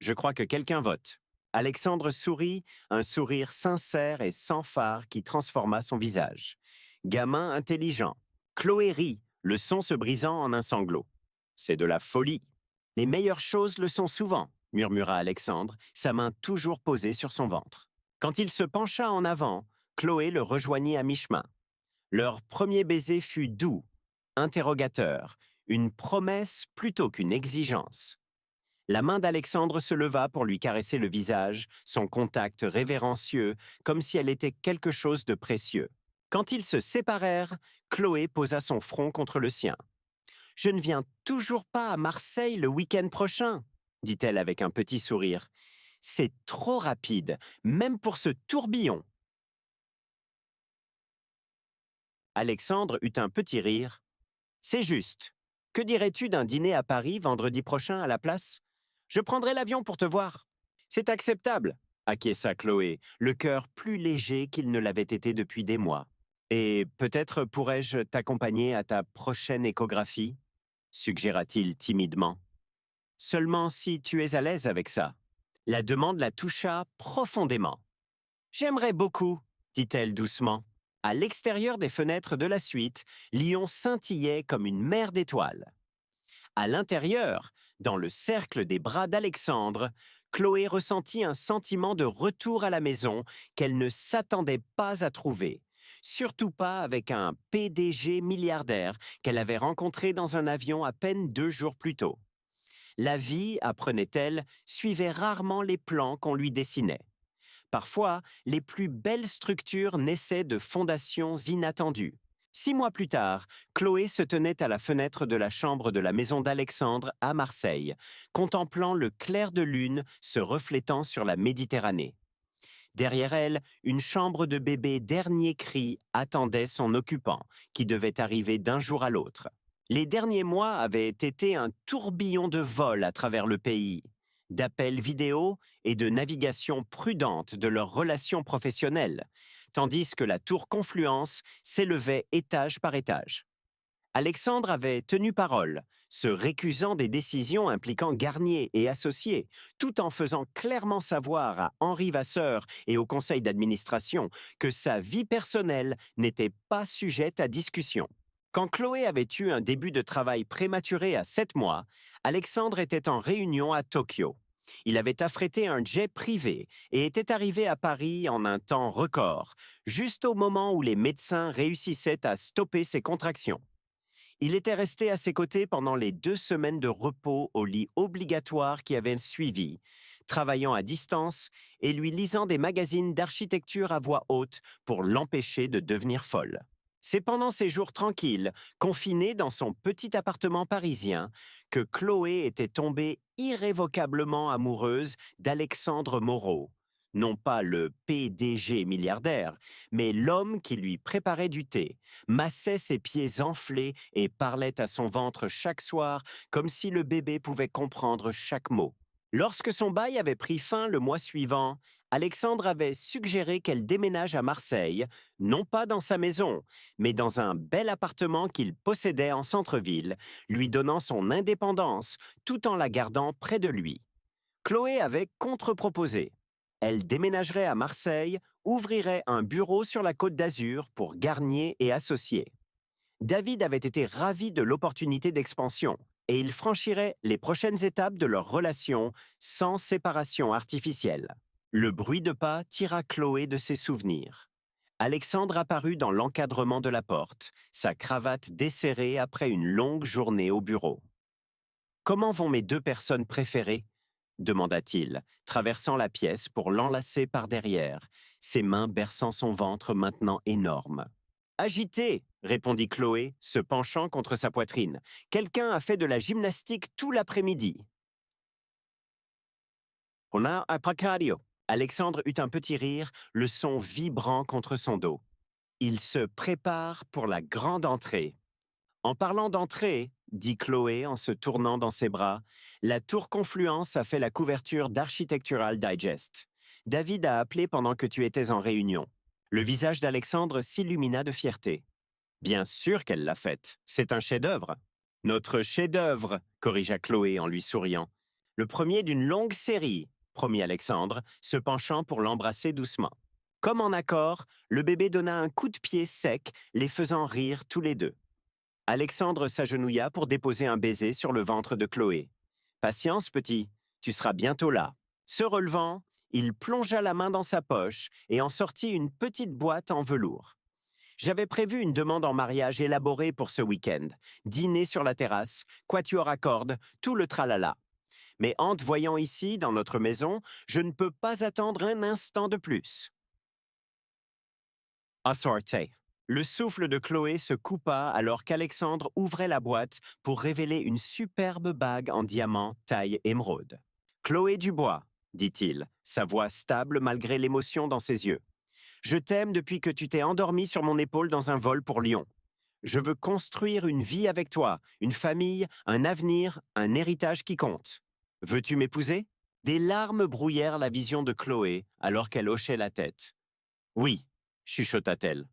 Je crois que quelqu'un vote. » Alexandre sourit, un sourire sincère et sans fard qui transforma son visage. Gamin intelligent. Chloé rit, le son se brisant en un sanglot. « C'est de la folie. »« Les meilleures choses le sont souvent, » murmura Alexandre, sa main toujours posée sur son ventre. Quand il se pencha en avant, Chloé le rejoignit à mi-chemin. Leur premier baiser fut doux, interrogateur, une promesse plutôt qu'une exigence. La main d'Alexandre se leva pour lui caresser le visage, son contact révérencieux, comme si elle était quelque chose de précieux. Quand ils se séparèrent, Chloé posa son front contre le sien. « Je ne viens toujours pas à Marseille le week-end prochain, » dit-elle avec un petit sourire. « C'est trop rapide, même pour ce tourbillon. » Alexandre eut un petit rire. « C'est juste. Que dirais-tu d'un dîner à Paris vendredi prochain à la place ? Je prendrai l'avion pour te voir. » « C'est acceptable. acquiesça Chloé, le cœur plus léger qu'il ne l'avait été depuis des mois. Et peut-être pourrais-je t'accompagner à ta prochaine échographie suggéra-t-il timidement. Seulement si tu es à l'aise avec ça. La demande la toucha profondément. J'aimerais beaucoup, dit-elle doucement. À l'extérieur des fenêtres de la suite, Lyon scintillait comme une mer d'étoiles. À l'intérieur, dans le cercle des bras d'Alexandre, Chloé ressentit un sentiment de retour à la maison qu'elle ne s'attendait pas à trouver. Surtout pas avec un PDG milliardaire qu'elle avait rencontré dans un avion à peine 2 jours plus tôt. La vie, apprenait-elle, suivait rarement les plans qu'on lui dessinait. Parfois, les plus belles structures naissaient de fondations inattendues. 6 mois plus tard, Chloé se tenait à la fenêtre de la chambre de la maison d'Alexandre à Marseille, contemplant le clair de lune se reflétant sur la Méditerranée. Derrière elle, une chambre de bébé dernier cri attendait son occupant, qui devait arriver d'un jour à l'autre. Les derniers mois avaient été un tourbillon de vols à travers le pays, d'appels vidéo et de navigation prudente de leurs relations professionnelles, tandis que la tour Confluence s'élevait étage par étage. Alexandre avait tenu parole, se récusant des décisions impliquant Garnier et associés, tout en faisant clairement savoir à Henri Vasseur et au conseil d'administration que sa vie personnelle n'était pas sujette à discussion. Quand Chloé avait eu un début de travail prématuré à 7 mois, Alexandre était en réunion à Tokyo. Il avait affrété un jet privé et était arrivé à Paris en un temps record, juste au moment où les médecins réussissaient à stopper ses contractions. Il était resté à ses côtés pendant les 2 semaines de repos au lit obligatoire qui avaient suivi, travaillant à distance et lui lisant des magazines d'architecture à voix haute pour l'empêcher de devenir folle. C'est pendant ces jours tranquilles, confinée dans son petit appartement parisien, que Chloé était tombée irrévocablement amoureuse d'Alexandre Moreau. Non pas le PDG milliardaire, mais l'homme qui lui préparait du thé, massait ses pieds enflés et parlait à son ventre chaque soir comme si le bébé pouvait comprendre chaque mot. Lorsque son bail avait pris fin le mois suivant, Alexandre avait suggéré qu'elle déménage à Marseille, non pas dans sa maison, mais dans un bel appartement qu'il possédait en centre-ville, lui donnant son indépendance tout en la gardant près de lui. Chloé avait contre-proposé. Elle déménagerait à Marseille, ouvrirait un bureau sur la Côte d'Azur pour Garnier et associés. David avait été ravi de l'opportunité d'expansion et ils franchiraient les prochaines étapes de leur relation sans séparation artificielle. Le bruit de pas tira Chloé de ses souvenirs. Alexandre apparut dans l'encadrement de la porte, sa cravate desserrée après une longue journée au bureau. « Comment vont mes 2 personnes préférées ?» demanda-t-il, traversant la pièce pour l'enlacer par derrière, ses mains berçant son ventre maintenant énorme. « Agité !» répondit Chloé, se penchant contre sa poitrine. « Quelqu'un a fait de la gymnastique tout l'après-midi. » On a un cardio. Alexandre eut un petit rire, le son vibrant contre son dos. Il se prépare pour la grande entrée. En parlant d'entrée, dit Chloé en se tournant dans ses bras, la tour Confluence a fait la couverture d'Architectural Digest. David a appelé pendant que tu étais en réunion. Le visage d'Alexandre s'illumina de fierté. Bien sûr qu'elle l'a faite, c'est un chef-d'œuvre. Notre chef-d'œuvre, corrigea Chloé en lui souriant. Le premier d'une longue série, promit Alexandre, se penchant pour l'embrasser doucement. Comme en accord, le bébé donna un coup de pied sec, les faisant rire tous les deux. Alexandre s'agenouilla pour déposer un baiser sur le ventre de Chloé. « Patience, petit, tu seras bientôt là. » Se relevant, il plongea la main dans sa poche et en sortit une petite boîte en velours. « J'avais prévu une demande en mariage élaborée pour ce week-end. Dîner sur la terrasse, quatuor à cordes, tout le tralala. Mais en te voyant ici, dans notre maison, je ne peux pas attendre un instant de plus. » Assorte. Le souffle de Chloé se coupa alors qu'Alexandre ouvrait la boîte pour révéler une superbe bague en diamant taille émeraude. « Chloé Dubois, dit-il, sa voix stable malgré l'émotion dans ses yeux. Je t'aime depuis que tu t'es endormie sur mon épaule dans un vol pour Lyon. Je veux construire une vie avec toi, une famille, un avenir, un héritage qui compte. Veux-tu m'épouser » Des larmes brouillèrent la vision de Chloé alors qu'elle hochait la tête. Oui, chuchota-t-elle.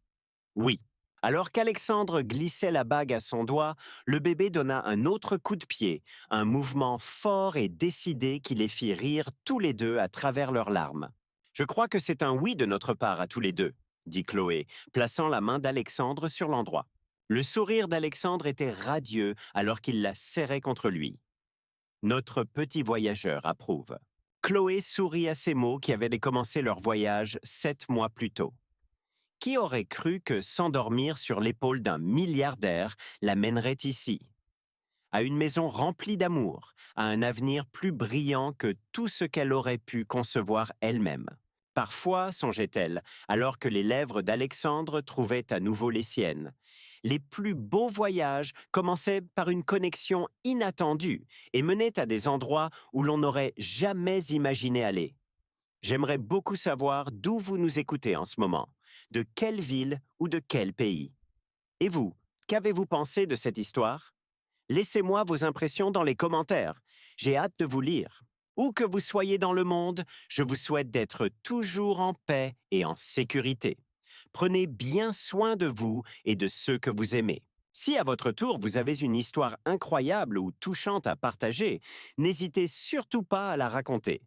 Oui. Alors qu'Alexandre glissait la bague à son doigt, le bébé donna un autre coup de pied, un mouvement fort et décidé qui les fit rire tous les deux à travers leurs larmes. Je crois que c'est un oui de notre part à tous les deux, dit Chloé, plaçant la main d'Alexandre sur l'endroit. Le sourire d'Alexandre était radieux alors qu'il la serrait contre lui. Notre petit voyageur approuve. Chloé sourit à ces mots qui avaient commencé leur voyage 7 mois plus tôt. Qui aurait cru que s'endormir sur l'épaule d'un milliardaire la mènerait ici, à une maison remplie d'amour, à un avenir plus brillant que tout ce qu'elle aurait pu concevoir elle-même. Parfois, songeait-elle, alors que les lèvres d'Alexandre trouvaient à nouveau les siennes, les plus beaux voyages commençaient par une connexion inattendue et menaient à des endroits où l'on n'aurait jamais imaginé aller. J'aimerais beaucoup savoir d'où vous nous écoutez en ce moment, de quelle ville ou de quel pays. Et vous, qu'avez-vous pensé de cette histoire? Laissez-moi vos impressions dans les commentaires. J'ai hâte de vous lire. Où que vous soyez dans le monde, je vous souhaite d'être toujours en paix et en sécurité. Prenez bien soin de vous et de ceux que vous aimez. Si à votre tour vous avez une histoire incroyable ou touchante à partager, n'hésitez surtout pas à la raconter.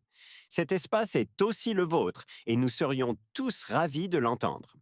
Cet espace est aussi le vôtre et nous serions tous ravis de l'entendre.